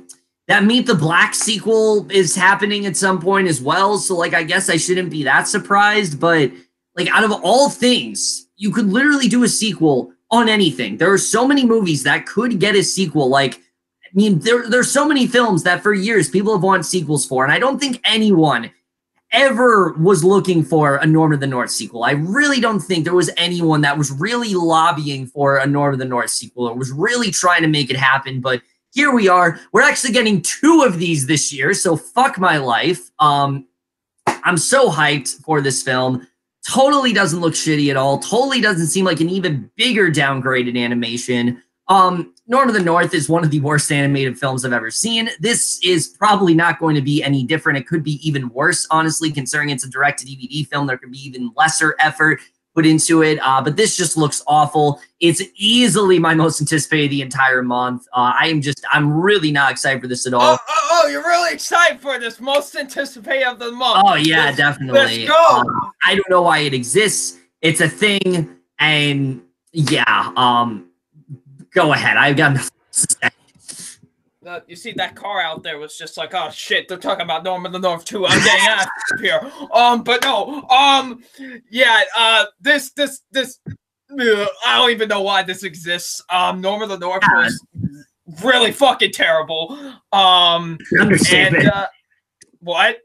That Meet the Black sequel is happening at some point as well. So like, I guess I shouldn't be that surprised, but like out of all things, you could literally do a sequel on anything. There are so many movies that could get a sequel. Like, I mean, there's so many films that for years people have wanted sequels for. And I don't think anyone ever was looking for a Norm of the North sequel. I really don't think there was anyone that was really lobbying for a Norm of the North sequel or was really trying to make it happen. But here we are. We're actually getting 2 of these this year, so fuck my life. I'm so hyped for this film. Totally doesn't look shitty at all. Totally doesn't seem like an even bigger downgraded animation. Norm of the North is one of the worst animated films I've ever seen. This is probably not going to be any different. It could be even worse, honestly, considering it's a direct-to-DVD film. There could be even lesser effort put into it, but this just looks awful. It's easily my most anticipated the entire month. I'm really not excited for this at all. Oh, you're really excited for this most anticipated of the month. Oh, yeah, definitely. Let's go. I don't know why it exists. It's a thing, and yeah, go ahead. I've got nothing to say. You see, that car out there was just like, oh shit, they're talking about Norm of the North too. I'm getting out of here. But no, yeah, this, I don't even know why this exists. Norm of the North was really fucking terrible. Understatement. And, what?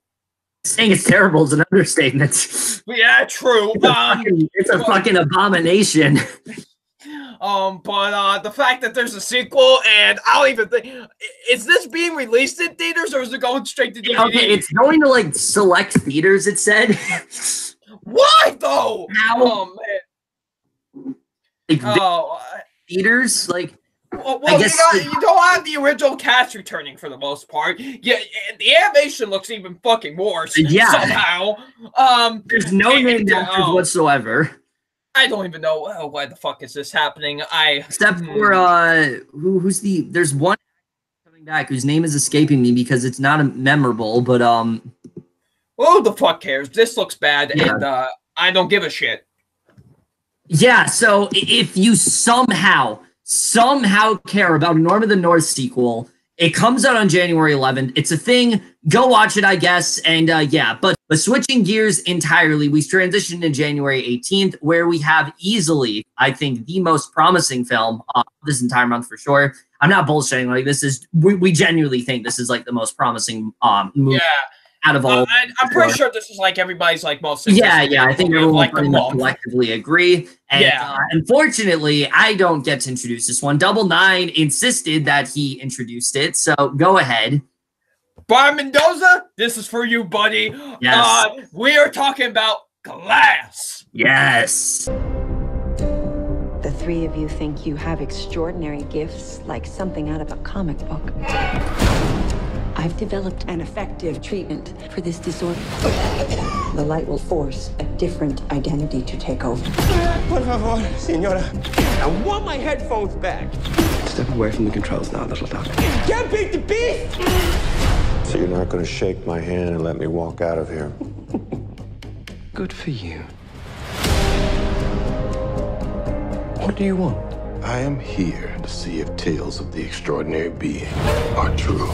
Saying it's terrible is an understatement. Yeah, true. It's a fucking abomination. But the fact that there's a sequel, and I don't even think, is this being released in theaters or is it going straight to DVD? Okay, it's going to like select theaters, it said. Why though? How? Oh man. Like, theaters, like. Well, you don't have the original cast returning for the most part. Yeah, the animation looks even fucking worse. Yeah. Somehow. There's no named actors whatsoever. I don't even know why the fuck is this happening. Except for who's there's one coming back whose name is escaping me because it's not memorable, but who the fuck cares? This looks bad, yeah. and I don't give a shit. Yeah, so if you somehow care about a Norm of the North sequel, it comes out on January 11th. It's a thing. Go watch it, I guess. And yeah, but switching gears entirely, we transitioned to January 18th, where we have easily, I think, the most promising film this entire month for sure. I'm not bullshitting. Like, this is, we genuinely think this is like the most promising movie out of all. I'm pretty sure this is like everybody's like most. Yeah, I think everyone like pretty much collectively agree. And unfortunately, I don't get to introduce this one. Double Nine insisted that he introduced it, so go ahead. Brian Mendoza, this is for you, buddy. Yes. We are talking about Glass. Yes. The three of you think you have extraordinary gifts, like something out of a comic book. I've developed an effective treatment for this disorder. The light will force a different identity to take over. Por favor, senora. I want my headphones back. Step away from the controls now, little doctor. Can't beat the beast! So you're not going to shake my hand and let me walk out of here? Good for you. What do you want? I am here to see if tales of the extraordinary being are true.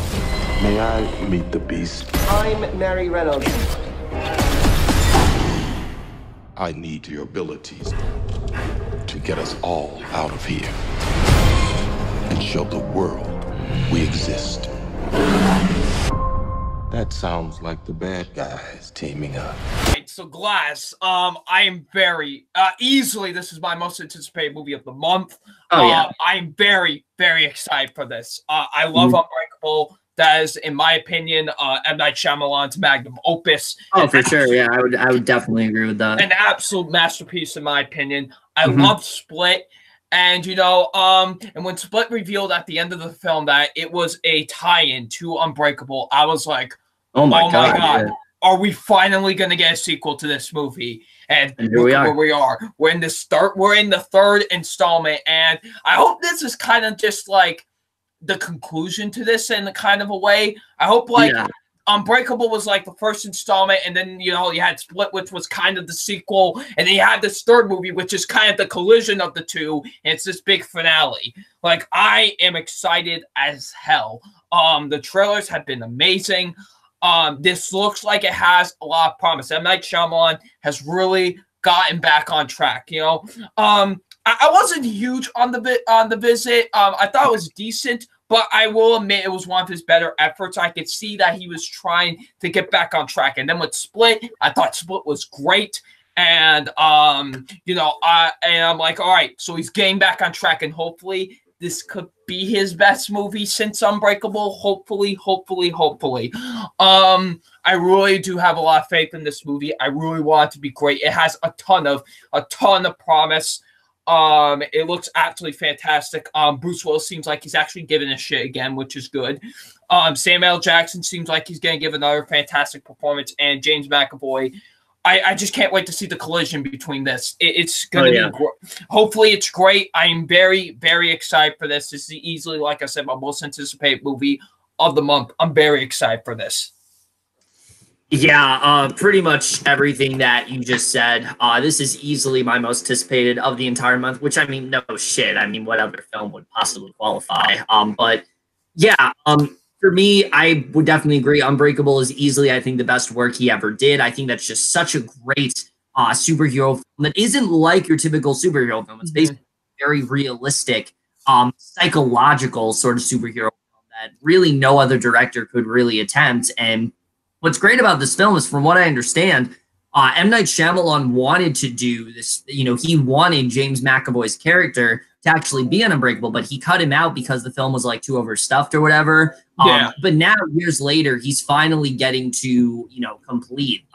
May I meet the beast? I'm Mary Reynolds. I need your abilities to get us all out of here and show the world we exist. That sounds like the bad guys teaming up. Right, so Glass, I am very, easily, this is my most anticipated movie of the month. Oh, yeah. I am very, very excited for this. I love Unbreakable. That is, in my opinion, M. Night Shyamalan's magnum opus. Oh, for sure, yeah, I would definitely agree with that. An absolute masterpiece, in my opinion. I love Split. And, you know, and when Split revealed at the end of the film that it was a tie-in to Unbreakable, I was like, oh my God. Yeah. Are we finally going to get a sequel to this movie? And look at where we are. We're in the third installment, and I hope this is kind of just like the conclusion to this in a kind of a way. I hope Unbreakable was like the first installment, and then, you know, you had Split, which was kind of the sequel, and then you had this third movie, which is kind of the collision of the two, and it's this big finale. Like, I am excited as hell. The trailers have been amazing. This looks like it has a lot of promise. M. Night Shyamalan has really gotten back on track, you know. I wasn't huge on the visit. I thought it was decent, but I will admit it was one of his better efforts. I could see that he was trying to get back on track. And then with Split, I thought Split was great. And you know, I'm like, all right, so he's getting back on track, and hopefully this could be his best movie since Unbreakable. Hopefully. I really do have a lot of faith in this movie. I really want it to be great. It has a ton of promise. It looks absolutely fantastic. Bruce Willis seems like he's actually giving a shit again, which is good. Samuel L. Jackson seems like he's going to give another fantastic performance, and James McAvoy. I just can't wait to see the collision between this. It's going to be hopefully it's great. I am very, very excited for this. This is easily, like I said, my most anticipated movie of the month. I'm very excited for this. Yeah, pretty much everything that you just said. This is easily my most anticipated of the entire month, which, I mean, no shit. I mean, what other film would possibly qualify? But yeah, for me, I would definitely agree. Unbreakable is easily, I think, the best work he ever did. I think that's just such a great superhero film that isn't like your typical superhero film. It's basically very realistic, psychological sort of superhero film that really no other director could really attempt. And what's great about this film is, from what I understand, M. Night Shyamalan wanted to do this. You know, he wanted James McAvoy's character to actually be Unbreakable, but he cut him out because the film was like too overstuffed or whatever. But now, years later, he's finally getting to, you know, complete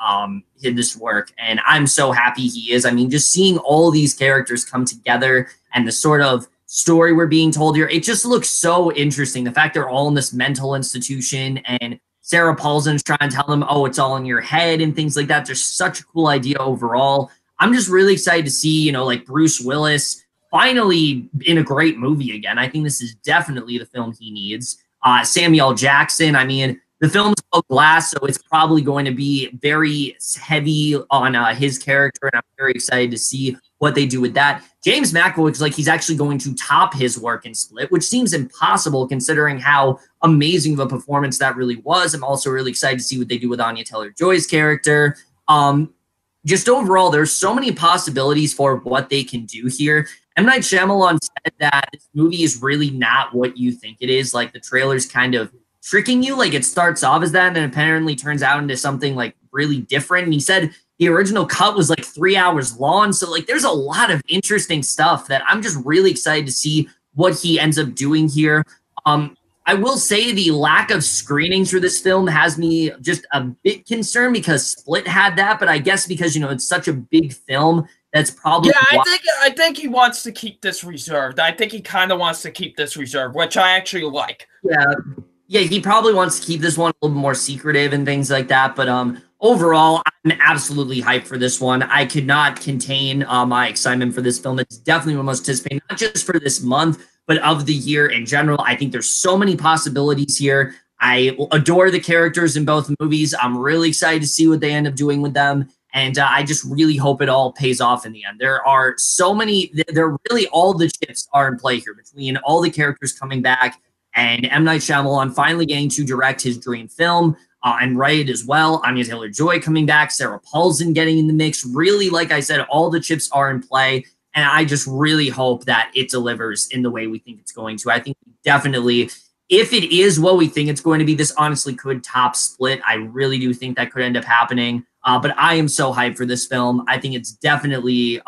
this work, and I'm so happy he is. I mean, just seeing all these characters come together and the sort of story we're being told here, it just looks so interesting. The fact they're all in this mental institution, and Sarah Paulson's trying to tell them, oh, it's all in your head and things like that. There's such a cool idea overall. I'm just really excited to see, you know, like Bruce Willis finally in a great movie again. I think this is definitely the film he needs. Samuel L. Jackson, I mean, the film's called Glass, so it's probably going to be very heavy on his character, and I'm very excited to see what they do with that. James McAvoy looks like he's actually going to top his work in Split, which seems impossible considering how amazing of a performance that really was. I'm also really excited to see what they do with Anya Taylor-Joy's character. Just overall, there's so many possibilities for what they can do here. M. Night Shyamalan said that this movie is really not what you think it is. Like, the trailers kind of tricking you. Like, it starts off as that and then apparently turns out into something like really different. And he said the original cut was like 3 hours long. So like there's a lot of interesting stuff that I'm just really excited to see what he ends up doing here. I will say the lack of screenings for this film has me just a bit concerned because Split had that, but I guess because, you know, it's such a big film, that's probably I think he wants to keep this reserved. I think he kind of wants to keep this reserved, which I actually like. Yeah, he probably wants to keep this one a little bit more secretive and things like that. But overall, I'm absolutely hyped for this one. I could not contain my excitement for this film. It's definitely one of the most anticipated, not just for this month, but of the year in general. I think there's so many possibilities here. I adore the characters in both movies. I'm really excited to see what they end up doing with them. And I just really hope it all pays off in the end. There are so many, really all the chips are in play here between all the characters coming back and M. Night Shyamalan finally getting to direct his dream film and write it as well. Anya Taylor-Joy coming back, Sarah Paulson getting in the mix. Really, like I said, all the chips are in play. And I just really hope that it delivers in the way we think it's going to. I think definitely, if it is what we think it's going to be, this honestly could top Split. I really do think that could end up happening. But I am so hyped for this film. I think it's definitely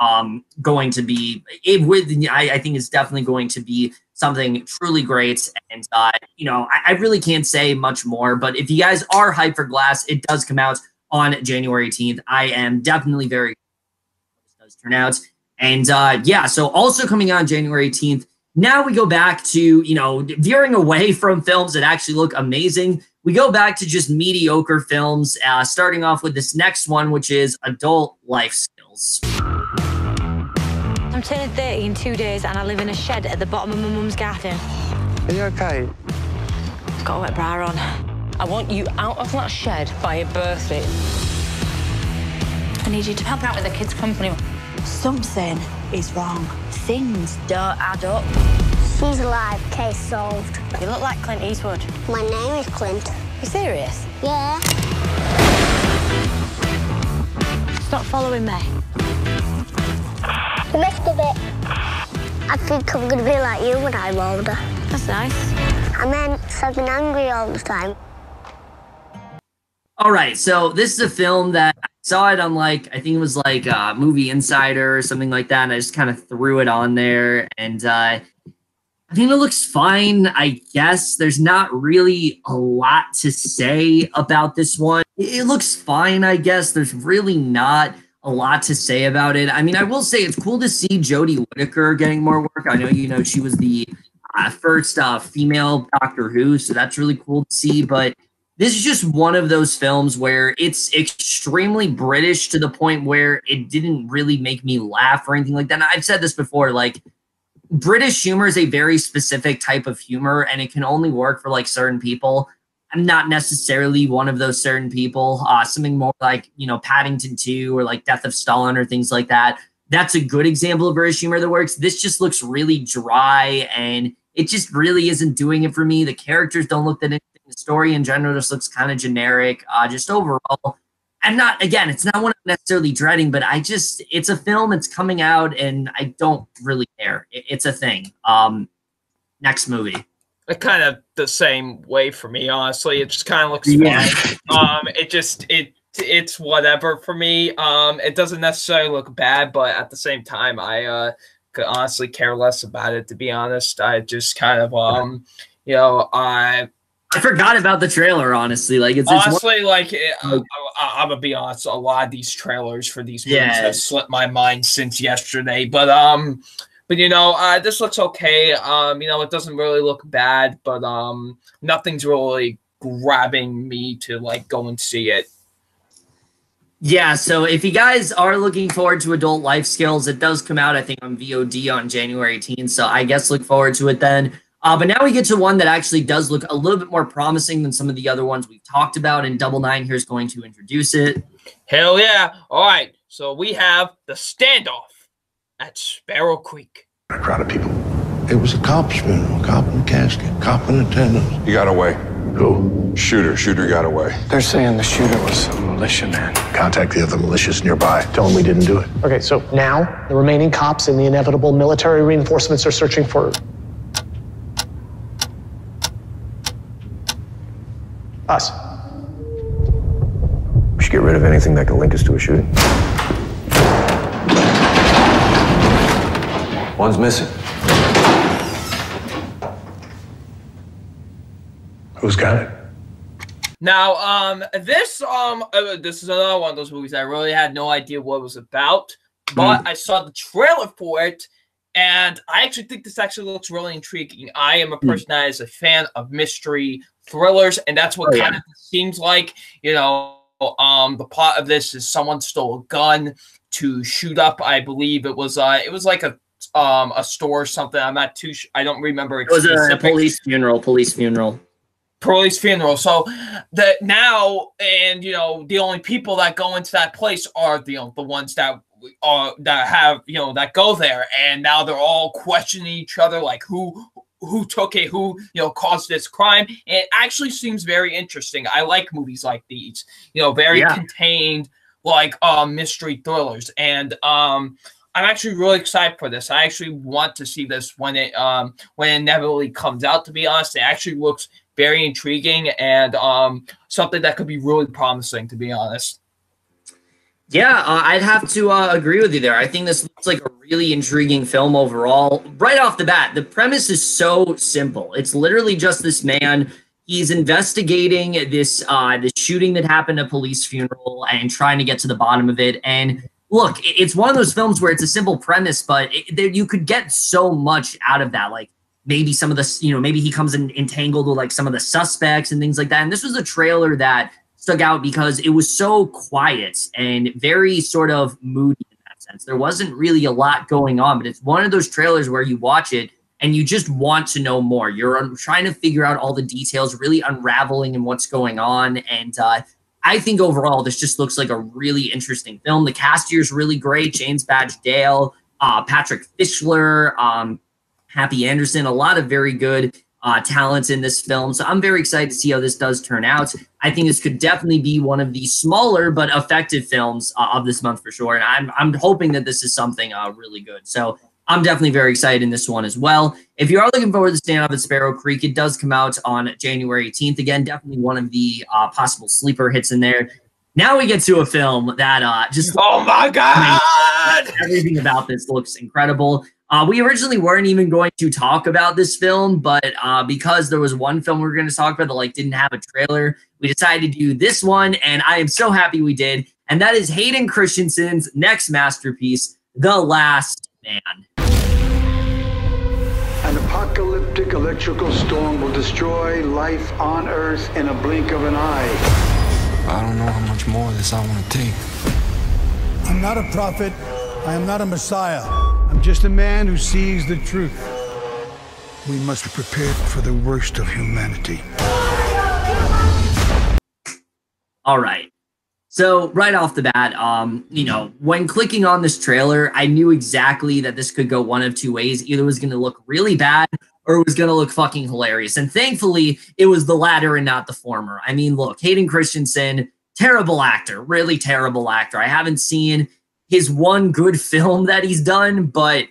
going to be, I think it's definitely going to be something truly great. And, you know, I really can't say much more. But if you guys are hyped for Glass, it does come out on January 18th. I am definitely very excited how this does turn out. And yeah, so also coming out on January 18th, now we go back to, you know, veering away from films that actually look amazing. We go back to just mediocre films, starting off with this next one, which is Adult Life Skills. I'm turning 30 in 2 days and I live in a shed at the bottom of my mum's garden. Are you okay? I've got a wet bra on. I want you out of that shed by your birthday. I need you to help out with the kids' company. Something is wrong. Things don't add up. She's alive. Case solved. You look like Clint Eastwood. My name is Clint. You serious? Yeah. Stop following me. The rest of it. I think I'm gonna be like you when I'm older. That's nice. I meant I've been angry all the time. All right, so this is a film that I saw it on, like, I think it was like Movie Insider or something like that, and I just kind of threw it on there, and I think it looks fine, I guess. There's not really a lot to say about this one. It looks fine, I guess. There's really not a lot to say about it. I mean, I will say it's cool to see Jodie Whittaker getting more work. I know, you know, she was the first female Doctor Who, so that's really cool to see, but this is just one of those films where it's extremely British to the point where it didn't really make me laugh or anything like that. And I've said this before, like, British humor is a very specific type of humor, and it can only work for, like, certain people. I'm not necessarily one of those certain people. Something more like, you know, Paddington 2 or, like, Death of Stalin or things like that. That's a good example of British humor that works. This just looks really dry, and it just really isn't doing it for me. The characters don't look that interesting. The story in general just looks kind of generic. Just overall, I'm not, again, it's not one I'm necessarily dreading, but it's a film, it's coming out, and I don't really care. It's a thing. Next movie. Kind of the same way for me, honestly. It just kind of looks fine. It's whatever for me. It doesn't necessarily look bad, but at the same time, I could honestly care less about it, to be honest. I just kind of, you know, I forgot about the trailer, honestly. Like, it's honestly, like, I'm gonna be honest. A lot of these trailers for these movies have slipped my mind since yesterday. But you know, this looks okay. You know, it doesn't really look bad, but nothing's really grabbing me to, like, go and see it. Yeah, so if you guys are looking forward to Adult Life Skills, it does come out, I think, on VOD on January 18th. So I guess look forward to it then. But now we get to one that actually does look a little bit more promising than some of the other ones we've talked about, and Double Nine here is going to introduce it. Hell yeah. All right, so we have The Standoff at Sparrow Creek. A crowd of people. It was a cop's funeral, cop in the casket, cop in attendance. He got away. Who? Shooter got away. They're saying the shooter was a militia man. Contact the other militias nearby. Tell them we didn't do it. Okay, so now the remaining cops and the inevitable military reinforcements are searching for Us. We should get rid of anything that can link us to a shooting. One's missing. Who's got it? Now, this is another one of those movies I really had no idea what it was about, but I saw the trailer for it, and I actually think this actually looks really intriguing. I am a person that is a fan of mystery thrillers, and that's what kind of seems like. You know, the plot of this is someone stole a gun to shoot up. I believe it was like a store or something. I'm not too sure. I don't remember. It was a police funeral. Police funeral. So that now, and you know, the only people that go into that place are the ones that go there, and now they're all questioning each other, like who took it, who caused this crime. And it actually seems very interesting. I like movies like these, very contained, like mystery thrillers, and I'm actually really excited for this. I actually want to see this when it inevitably comes out. To be honest, it actually looks very intriguing and something that could be really promising, to be honest. Yeah, I'd have to agree with you there. I think this looks like a really intriguing film overall. Right off the bat, the premise is so simple. It's literally just this man. He's investigating this shooting that happened at a police funeral and trying to get to the bottom of it. And look, it's one of those films where it's a simple premise, but you could get so much out of that. Like, maybe some of the, maybe he comes entangled with like some of the suspects and things like that. And this was a trailer that stuck out because it was so quiet and very sort of moody in that sense. There wasn't really a lot going on, but it's one of those trailers where you watch it and you just want to know more. You're trying to figure out all the details, really unraveling in what's going on. And I think overall, this just looks like a really interesting film. The cast here is really great. James Badge Dale, Patrick Fischler, Happy Anderson, a lot of very good talents in this film. So I'm very excited to see how this does turn out. I think this could definitely be one of the smaller but effective films of this month for sure. And I'm hoping that this is something really good. So I'm definitely very excited in this one as well. If you are looking forward to Stand Up at Sparrow Creek, it does come out on January 18th. Again, definitely one of the possible sleeper hits in there. Now we get to a film that just... Oh my God! Everything about this looks incredible. We originally weren't even going to talk about this film, but because there was one film we were going to talk about that didn't have a trailer, we decided to do this one, and I am so happy we did. And that is Hayden Christensen's next masterpiece, The Last Man. An apocalyptic electrical storm will destroy life on Earth in a blink of an eye. I don't know how much more of this I want to take. I'm not a prophet. I am not a messiah. I'm just a man who sees the truth. We must be prepared for the worst of humanity. All right. So right off the bat, when clicking on this trailer, I knew exactly that this could go one of two ways. Either it was going to look really bad or it was going to look fucking hilarious. And thankfully, it was the latter and not the former. I mean, look, Hayden Christensen, terrible actor, really terrible actor. I haven't seen his one good film that he's done, but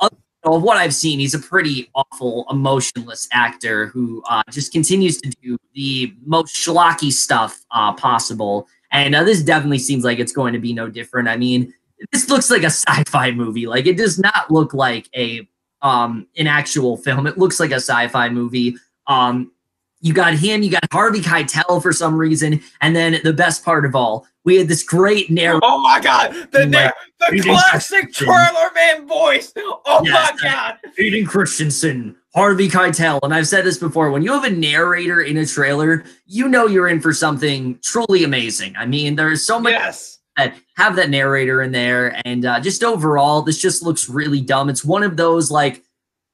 of what I've seen, he's a pretty awful, emotionless actor who just continues to do the most schlocky stuff possible. And this definitely seems like it's going to be no different. I mean, this looks like a sci-fi movie. Like, it does not look like an actual film. It looks like a sci-fi movie. You got him, you got Harvey Keitel for some reason, and then the best part of all, we had this great narrative. Oh my God, the classic trailer man voice. Oh yes, my God, Hayden Christensen, Harvey Keitel, and I've said this before. When you have a narrator in a trailer, you know you're in for something truly amazing. I mean, there's so much that have that narrator in there, and just overall, this just looks really dumb. It's one of those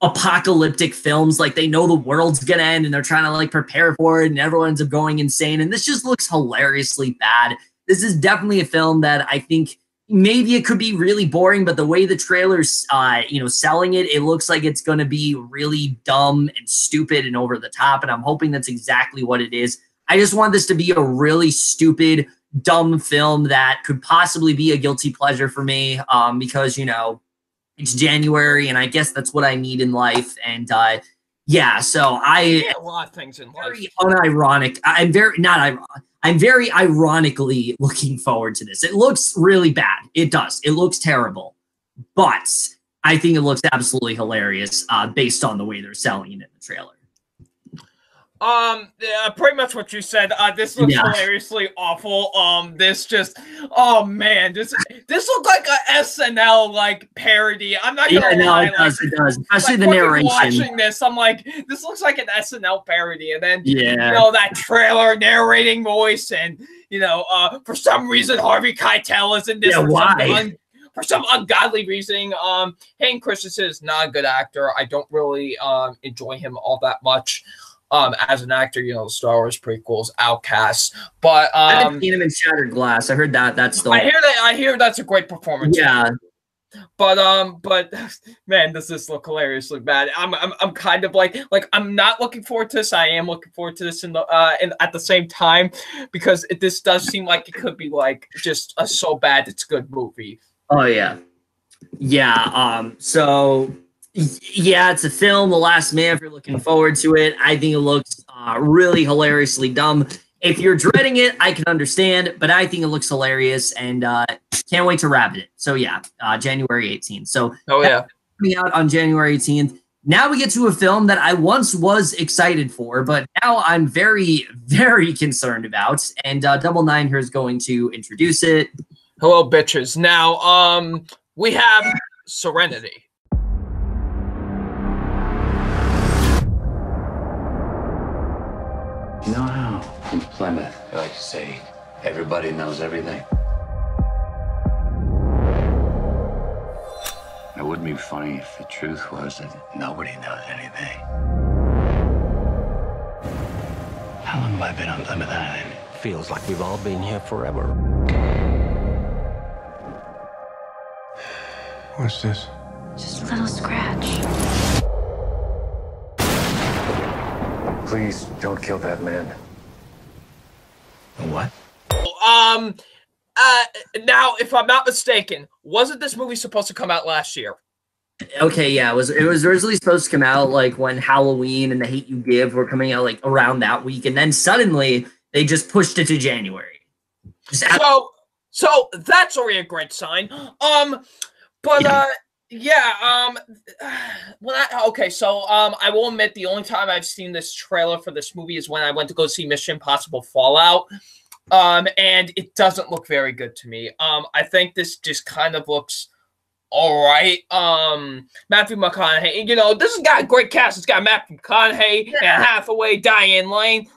apocalyptic films, they know the world's gonna end and they're trying to prepare for it, and everyone ends up going insane, and this just looks hilariously bad. This is definitely a film that I think maybe it could be really boring, but the way the trailer's selling it, it looks like it's gonna be really dumb and stupid and over the top, and I'm hoping that's exactly what it is. I just want this to be a really stupid, dumb film that could possibly be a guilty pleasure for me, because it's January, and I guess that's what I need in life. And Yeah, so a lot of things in life. Very unironic. I'm very not ironic. I'm very ironically looking forward to this. It looks really bad. It does. It looks terrible. But I think it looks absolutely hilarious based on the way they're selling it in the trailer. Yeah, pretty much what you said. This looks hilariously awful. This just, oh man, this looked like a SNL like parody. I'm not gonna lie. It does. It does. Especially the narration. Watching this, I'm like, this looks like an SNL parody. And then you know that trailer narrating voice, and for some reason Harvey Keitel is in this. Yeah, why? For some ungodly reason, Hayden Christensen is not a good actor. I don't really enjoy him all that much. As an actor, Star Wars prequels, Outcasts, but I haven't seen him in Shattered Glass. I heard that's the. I hear that's a great performance. Yeah, but man, does this look hilariously bad? I'm kind of like I'm not looking forward to this. I am looking forward to this at the same time, because this does seem like it could be like just a so bad it's good movie. Oh yeah. So. Yeah, it's a film, The Last Man, if you're looking forward to it. I think it looks really hilariously dumb. If you're dreading it, I can understand, but I think it looks hilarious, and can't wait to wrap it. So yeah, January 18th. So coming out on January 18th. Now we get to a film that I once was excited for, but now I'm very, very concerned about, and Double Nine here is going to introduce it. Hello, bitches. Now, we have Serenity. You know how in Plymouth, they like to say, everybody knows everything? It wouldn't be funny if the truth was that nobody knows anything. How long have I been on Plymouth Island? Feels like we've all been here forever. What's this? Just a little scratch. Please don't kill that man. What? Now, if I'm not mistaken, wasn't this movie supposed to come out last year? Okay, yeah, it was originally supposed to come out like when Halloween and The Hate You Give were coming out like around that week, and then suddenly they just pushed it to January. So that's already a great sign. I will admit the only time I've seen this trailer for this movie is when I went to go see Mission Impossible Fallout. And it doesn't look very good to me. I think this just kind of looks all right. Matthew McConaughey, this has got a great cast. It's got Matthew McConaughey, Anne Hathaway, Diane Lane,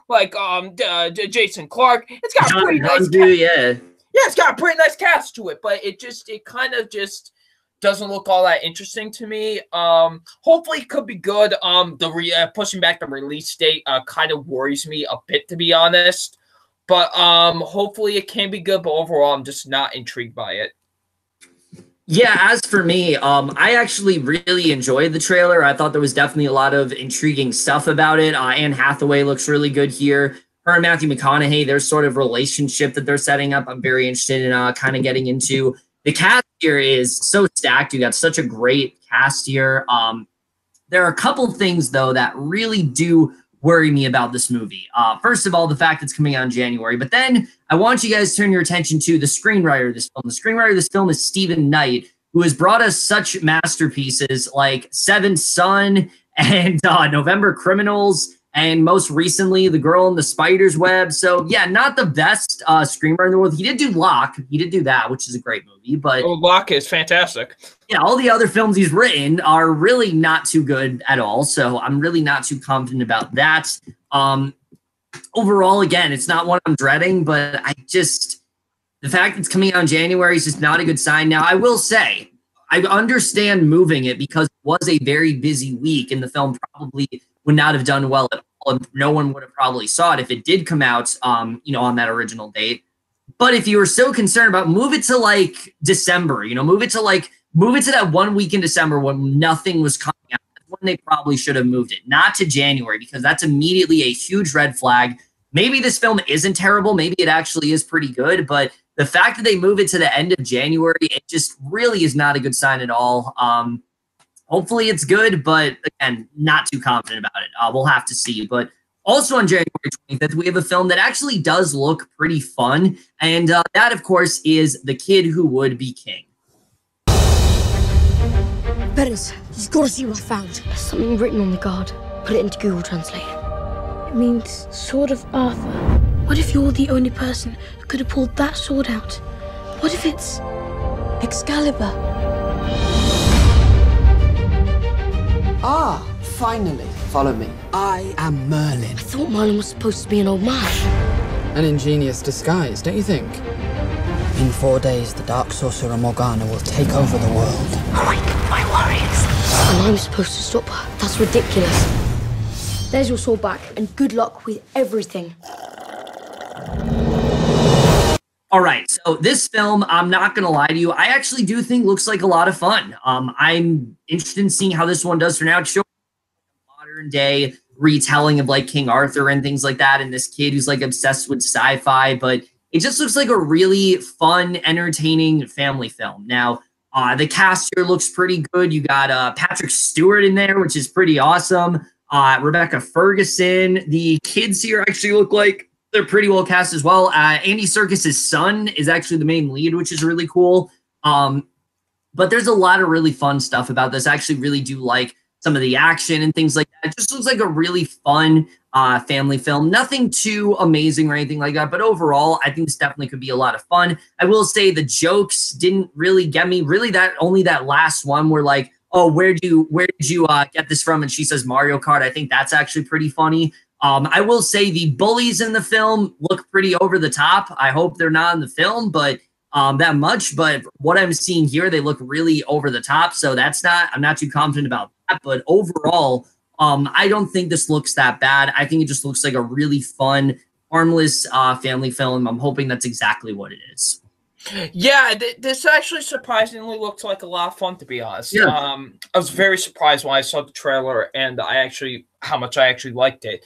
Jason Clarke. It's got a pretty nice cast. Yeah, it's got a pretty nice cast to it, but it kind of just doesn't look all that interesting to me. Hopefully it could be good. Pushing back the release date kind of worries me a bit, to be honest. But hopefully it can be good, but overall I'm just not intrigued by it. Yeah, as for me, I actually really enjoyed the trailer. I thought there was definitely a lot of intriguing stuff about it. Anne Hathaway looks really good here. Her and Matthew McConaughey, their sort of relationship that they're setting up, I'm very interested in kind of getting into. The cast here is so stacked. You got such a great cast here. There are a couple things, though, that really do worry me about this movie. First of all, the fact it's coming out in January, but then I want you guys to turn your attention to the screenwriter of this film. The screenwriter of this film is Stephen Knight, who has brought us such masterpieces like Seventh Son and November Criminals, and most recently, The Girl in the Spider's Web. So yeah, not the best screenwriter in the world. He did do Locke. He did do that, which is a great movie. But Locke is fantastic. Yeah, all the other films he's written are really not too good at all. So I'm really not too confident about that. Overall, again, it's not one I'm dreading, but the fact it's coming out in January is just not a good sign. Now, I will say, I understand moving it because it was a very busy week, and the film probably would not have done well at all, and no one would have probably saw it if it did come out, on that original date. But if you were so concerned about, move it to like December, move it to that 1 week in December when nothing was coming out. That's when they probably should have moved it, not to January, because that's immediately a huge red flag. Maybe this film isn't terrible. Maybe it actually is pretty good, but the fact that they move it to the end of January, it just really is not a good sign at all. hopefully it's good, but again, not too confident about it. We'll have to see. But also on January 25th, we have a film that actually does look pretty fun. And that, of course, is The Kid Who Would Be King. Betters, you've got to see what I found. There's something written on the card. Put it into Google Translate. It means Sword of Arthur. What if you're the only person who could have pulled that sword out? What if it's Excalibur? Ah, finally. Follow me. I am Merlin. I thought Merlin was supposed to be an old man. An ingenious disguise, don't you think? In 4 days, the Dark Sorcerer Morgana will take over the world. Awake my warriors. And I'm supposed to stop her. That's ridiculous. There's your sword back, and good luck with everything. All right, so this film, I'm not going to lie to you, I actually do think looks like a lot of fun. I'm interested in seeing how this one does for now. It shows a modern day retelling of like King Arthur and things like that, and this kid who's like obsessed with sci-fi, but it just looks like a really fun, entertaining family film. Now, the cast here looks pretty good. You got Patrick Stewart in there, which is pretty awesome. Rebecca Ferguson. The kids here actually look like they're pretty well cast as well. Andy Serkis's son is actually the main lead, which is really cool. But there's a lot of really fun stuff about this. I actually really do like some of the action and things like that. It just looks like a really fun family film. Nothing too amazing or anything like that, but overall, I think this definitely could be a lot of fun. I will say the jokes didn't really get me. Really, only that last one where like, oh, where did you get this from? And she says Mario Kart. I think that's actually pretty funny. I will say the bullies in the film look pretty over the top. I hope they're not in the film, but that much. But what I'm seeing here, they look really over the top. So I'm not too confident about that. But overall, I don't think this looks that bad. I think it just looks like a really fun, harmless family film. I'm hoping that's exactly what it is. Yeah, this actually surprisingly looks like a lot of fun, to be honest. Yeah. I was very surprised when I saw the trailer and how much I actually liked it.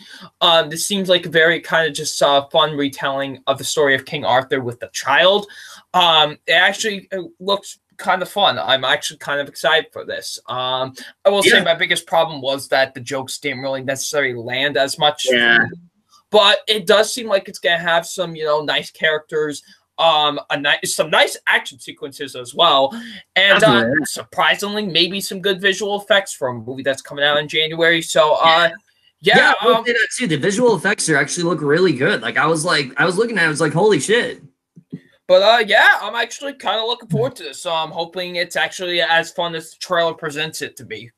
This seems like a very kind of just fun retelling of the story of King Arthur with a child. It actually looks kind of fun. I'm actually kind of excited for this. I will say my biggest problem was that the jokes didn't really necessarily land as much. Yeah. But it does seem like it's going to have some, nice characters. Some nice action sequences as well, and surprisingly, maybe some good visual effects from a movie that's coming out in January. So, I will say that too. The visual effects here actually look really good. I was looking at it, I was like, holy shit. But I'm actually kind of looking forward to this. So I'm hoping it's actually as fun as the trailer presents it to be.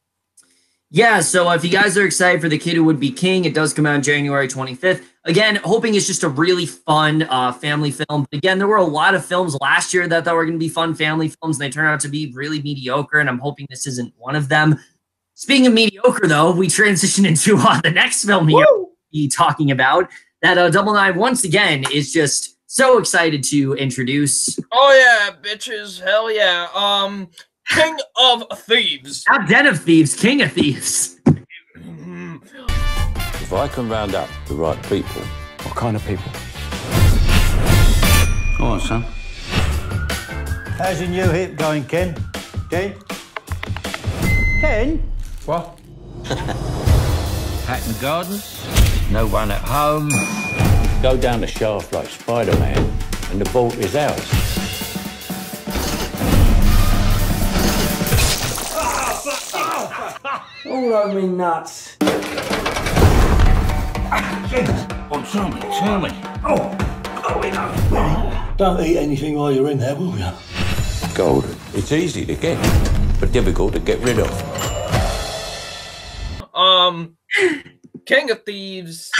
Yeah, so if you guys are excited for The Kid Who Would Be King, it does come out on January 25th. Again, hoping it's just a really fun family film. But again, there were a lot of films last year that were going to be fun family films, and they turned out to be really mediocre, and I'm hoping this isn't one of them. Speaking of mediocre, though, we transition into the next film here we'll be talking about, that Double Nine, once again, is just so excited to introduce. Oh, yeah, bitches. Hell yeah. King of Thieves. Not Den of Thieves, King of Thieves. If I can round up the right people. What kind of people? Go on, son. How's your new hip going, Ken? Ken? Ken? What? Hatton Gardens, no one at home. Go down the shaft like Spider-Man, and the vault is ours. All over me nuts. Well, tell me. Don't eat anything while you're in there, will you? Gold, it's easy to get, but difficult to get rid of. King of Thieves.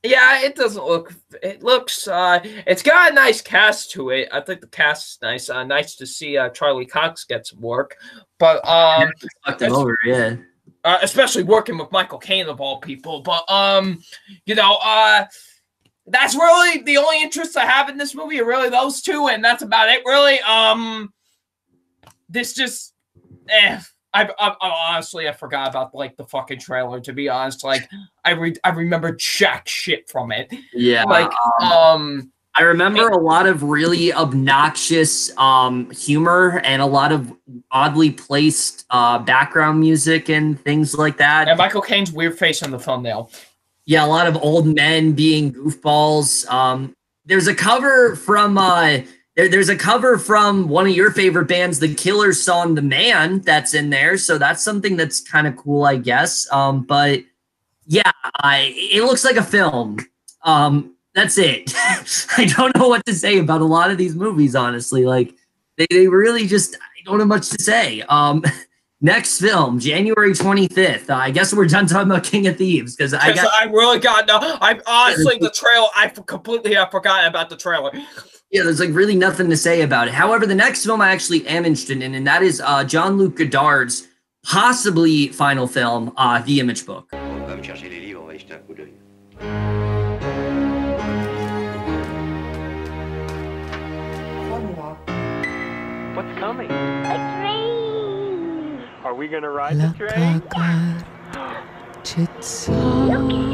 Yeah, it doesn't look. It looks. It's got a nice cast to it. I think the cast is nice. Nice to see Charlie Cox get some work, but fucked him over, yeah. Especially working with Michael Caine of all people. But that's really the only interest I have in this movie. Are really those two, and that's about it. Really, this just. I honestly, I forgot about the fucking trailer, to be honest. I remembered jack shit from it. Yeah. I remember a lot of really obnoxious humor and a lot of oddly placed background music and things like that. And Michael Caine's weird face on the thumbnail. Yeah, a lot of old men being goofballs. There's a cover from there's a cover from one of your favorite bands, The Killer's song "The Man," that's in there. So that's something that's kind of cool, I guess. But yeah, it looks like a film. That's it. I don't know what to say about a lot of these movies, honestly. Like, they really just, I don't have much to say. Next film, January 25th. I guess we're done talking about King of Thieves, because I really got no. I honestly, the trailer, I completely have forgotten about the trailer. Yeah, there's like really nothing to say about it. However, the next film I actually am interested in, and that is Jean-Luc Godard's possibly final film, The Image Book. What's coming? A train. Are we gonna ride the train? Look at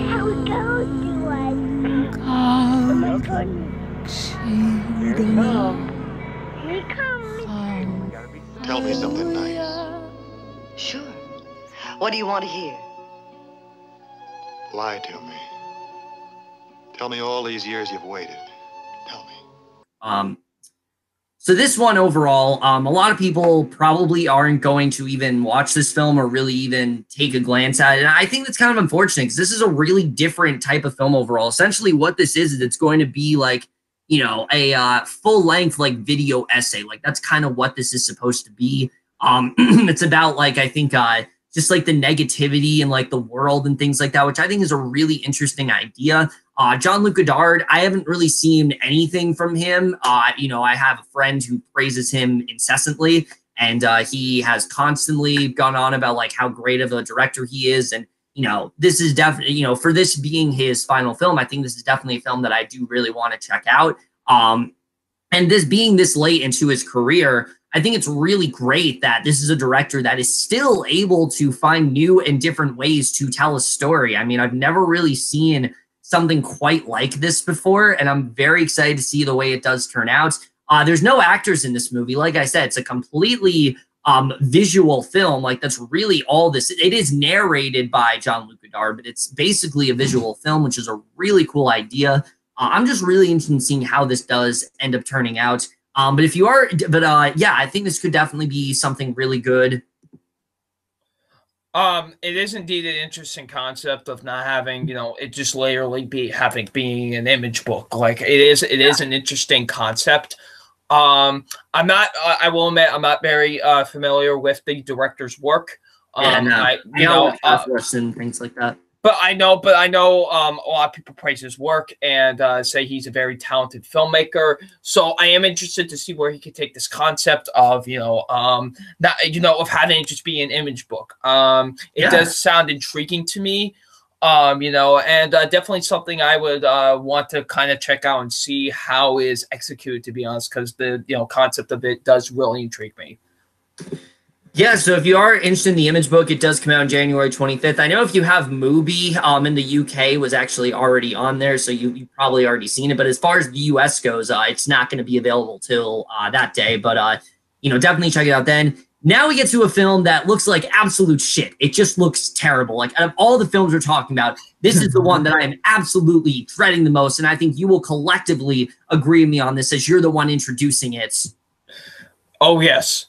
how it goes to us. Oh my goodness. Here it comes. Here it comes. Tell me something nice. Sure. What do you want to hear? Lie to me. Tell me all these years you've waited. So this one overall, a lot of people probably aren't going to even watch this film or really even take a glance at it. And I think that's kind of unfortunate because this is a really different type of film overall. Essentially what this is it's going to be like, you know, a full-length like video essay. Like that's kind of what this is supposed to be. It's about like, I think, just like the negativity and like the world and things like that, which I think is a really interesting idea. Jean-Luc Godard, I haven't really seen anything from him. You know, I have a friend who praises him incessantly, and he has constantly gone on about like how great of a director he is. And, you know, this is definitely, you know, for this being his final film, I think this is definitely a film that I do really want to check out. And this being this late into his career, I think it's really great that this is a director that is still able to find new and different ways to tell a story. I mean, I've never really seen something quite like this before, and I'm very excited to see the way it does turn out. There's no actors in this movie. Like I said, it's a completely visual film. Like that's really all this. It is narrated by Jean-Luc Godard, but it's basically a visual film, which is a really cool idea. I'm just really interested in seeing how this does end up turning out. But if you are, yeah, I think this could definitely be something really good. It is indeed an interesting concept of not having, you know, it just literally being an image book. Like it is an interesting concept. I will admit, I'm not very familiar with the director's work. And things like that. But I know a lot of people praise his work and say he's a very talented filmmaker. So I am interested to see where he could take this concept of, of having it just be an image book. It does sound intriguing to me, and definitely something I would want to kind of check out and see how it is executed, to be honest, because the concept of it does really intrigue me. Yeah, so if you are interested in the image book, it does come out on January 25th. I know if you have Mubi in the UK, was actually already on there, so you've probably already seen it. But as far as the US goes, it's not going to be available till that day. But, definitely check it out then. Now we get to a film that looks like absolute shit. It just looks terrible. Like, out of all the films we're talking about, this is the one that I am absolutely dreading the most, and I think you will collectively agree with me on this as you're the one introducing it. Oh, yes.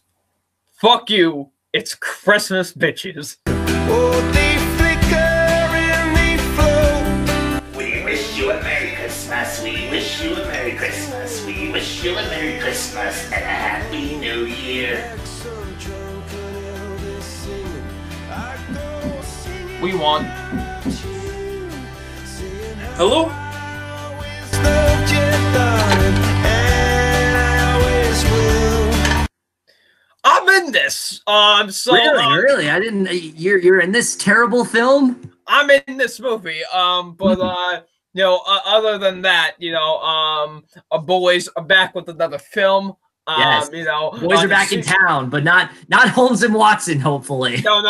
Fuck you, it's Christmas, bitches. Oh, they flicker and they flow. We wish you a Merry Christmas, we wish you a Merry Christmas, we wish you a Merry Christmas and a Happy New Year. We won. Hello? I'm in this. Really? I didn't. You're in this terrible film. I'm in this movie. Other than that, boys are back with another film. Yes. Boys are back in town, but not Holmes and Watson. Hopefully. No.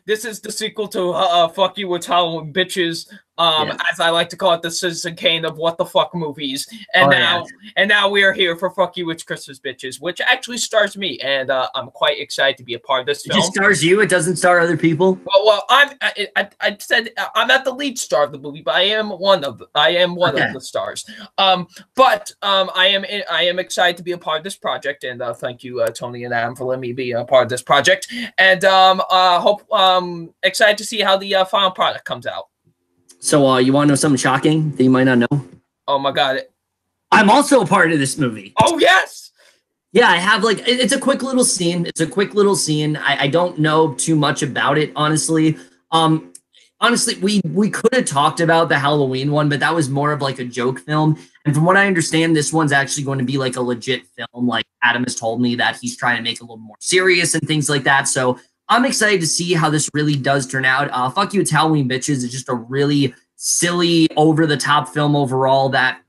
This is the sequel to "Fuck You, We're Halloween Bitches." as I like to call it, the Citizen Kane of what the fuck movies. And now we are here for Fuck You, It's Christmas Bitches, which actually stars me, and I'm quite excited to be a part of this film. It just stars you. It doesn't star other people. Well, I said I'm not the lead star of the movie, but I am one of the stars. But I am excited to be a part of this project, and thank you, Tony and Adam, for letting me be a part of this project. And excited to see how the final product comes out. So you want to know something shocking that you might not know? Oh my god! I'm also a part of this movie. Oh yes. Yeah, I have it's a quick little scene. It's a quick little scene. I don't know too much about it, honestly. Honestly, we could have talked about the Halloween one, but that was more of like a joke film. And from what I understand, this one's actually going to be like a legit film. Like Adam has told me that he's trying to make it a little more serious and things like that. So I'm excited to see how this really does turn out. Fuck You, It's Halloween, Bitches is just a really silly, over-the-top film overall that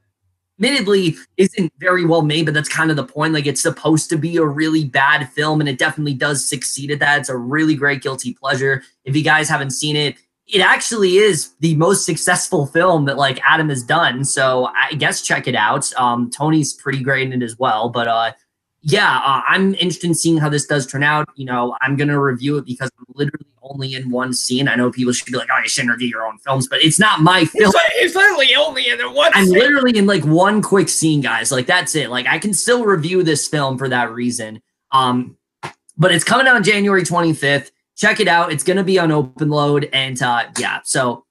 admittedly isn't very well made, but that's kind of the point. Like, it's supposed to be a really bad film, and it definitely does succeed at that. It's a really great guilty pleasure. If you guys haven't seen it, it actually is the most successful film that like Adam has done. So I guess check it out. Tony's pretty great in it as well, but yeah, I'm interested in seeing how this does turn out. You know, I'm going to review it because I'm literally only in one scene. I know people should be like, oh, you shouldn't review your own films, but it's not my film. It's literally only in one I'm scene. literally in like one quick scene, guys. Like, that's it. Like, I can still review this film for that reason. But it's coming out on January 25th. Check it out. It's going to be on open load. And yeah, so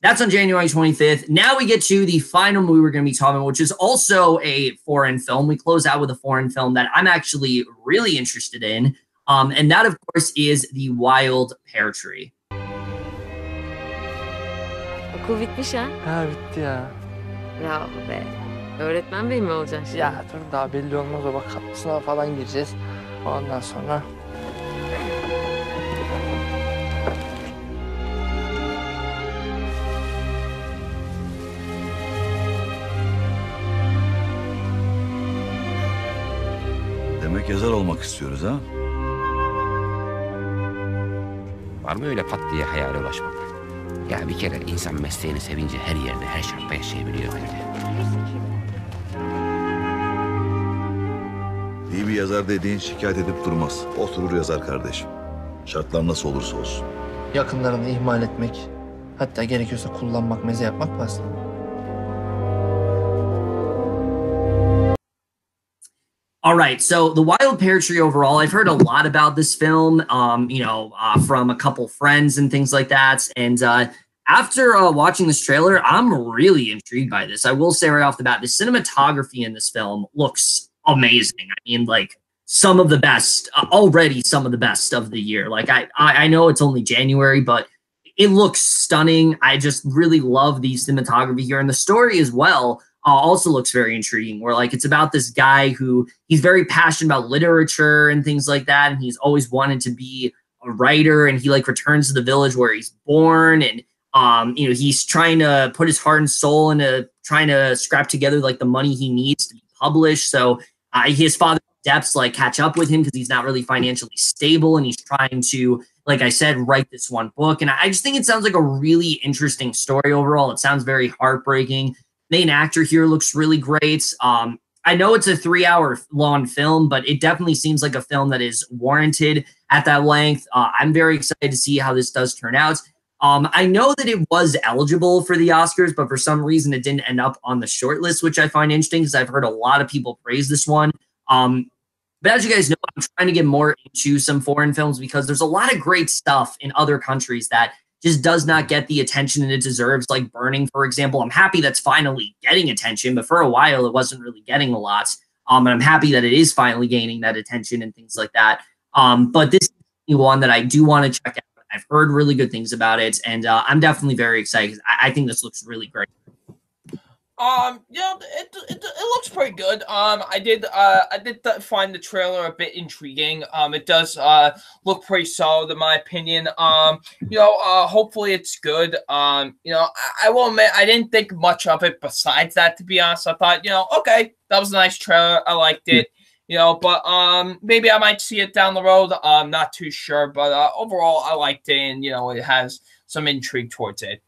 that's on January 25th. Now we get to the final movie we're going to be talking about, which is also a foreign film. We close out with a foreign film that I'm actually really interested in. And that, of course, is The Wild Pear Tree. Okul bitmiş ha? Ha bitti ya. Bravo be. Öğretmen bey mi olacaksın şimdi? Ya dur daha belli olmaz o bak sınava falan gireceğiz. Ondan sonra... Demek yazar olmak istiyoruz ha? Var mı öyle pat diye hayale ulaşmak? Ya bir kere insan mesleğini sevince her yerde, her şartta yaşayabiliyor bence. İyi bir yazar dediğin şikayet edip durmaz. Oturur yazar kardeşim. Şartlar nasıl olursa olsun. Yakınlarını ihmal etmek, hatta gerekiyorsa kullanmak, meze yapmak pahasına. All right, so The Wild Pear Tree overall, I've heard a lot about this film, from a couple friends and things like that. And after watching this trailer, I'm really intrigued by this. I will say right off the bat, the cinematography in this film looks amazing. I mean, like, some of the best, already some of the best of the year. Like, I know it's only January, but it looks stunning. I just really love the cinematography here. And the story as well also looks very intriguing, where like it's about this guy who he's very passionate about literature and things like that, and he's always wanted to be a writer, and he like returns to the village where he's born, and he's trying to put his heart and soul into trying to scrap together like the money he needs to be published. So his father's debts like catch up with him because he's not really financially stable, and he's trying to, like I said, write this one book. And I just think it sounds like a really interesting story overall. It sounds very heartbreaking. Main actor here looks really great. I know it's a 3-hour long film, but it definitely seems like a film that is warranted at that length. I'm very excited to see how this does turn out. I know that it was eligible for the Oscars, but for some reason it didn't end up on the short list, which I find interesting because I've heard a lot of people praise this one. But as you guys know, I'm trying to get more into some foreign films because there's a lot of great stuff in other countries that just does not get the attention that it deserves, like Burning, for example. I'm happy that's finally getting attention, but for a while it wasn't really getting a lot. And I'm happy that it is finally gaining that attention and things like that. But this is one that I do want to check out. I've heard really good things about it, and I'm definitely very excited. I think this looks really great. Yeah, it looks pretty good. I did find the trailer a bit intriguing. It does look pretty solid in my opinion. Hopefully it's good. I will admit I didn't think much of it besides that, to be honest. I thought, okay, that was a nice trailer. I liked it. But maybe I might see it down the road. I'm not too sure, but overall I liked it, and it has some intrigue towards it.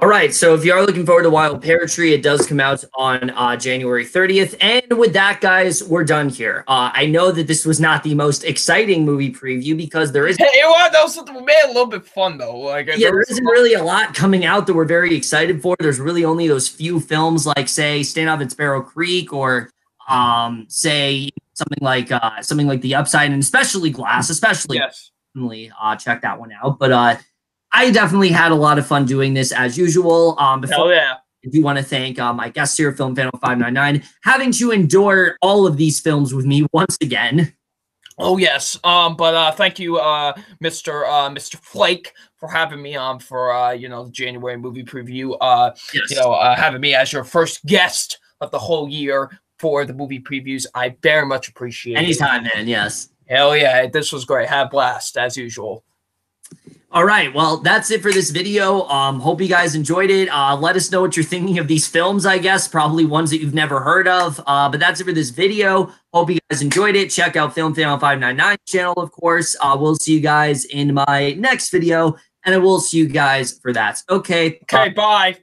All right, so if you are looking forward to Wild Pear Tree, it does come out on January 30th. And with that, guys, we're done here. I know that this was not the most exciting movie preview because there is... Hey, that was something we made it a little bit fun, though. Like, yeah, there isn't really a lot coming out that we're very excited for. There's really only those few films like, say, Standoff at Sparrow Creek or, say, something like The Upside, and especially Glass, especially. Yes. Definitely check that one out. But I definitely had a lot of fun doing this as usual. Hell yeah. I do want to thank my guests here, FilmFan0599, having to endure all of these films with me once again. Oh yes. But thank you, Mr. Flake, for having me on for the January movie preview. Yes. Having me as your first guest of the whole year for the movie previews. I very much appreciate it. Anytime, man. Yes. Hell yeah, this was great. Had a blast as usual. All right, well, that's it for this video. Hope you guys enjoyed it. Let us know what you're thinking of these films, I guess. Probably ones that you've never heard of. But that's it for this video. Hope you guys enjoyed it. Check out FilmFan0599 channel, of course. We'll see you guys in my next video, and I will see you guys for that. Okay. Okay, bye.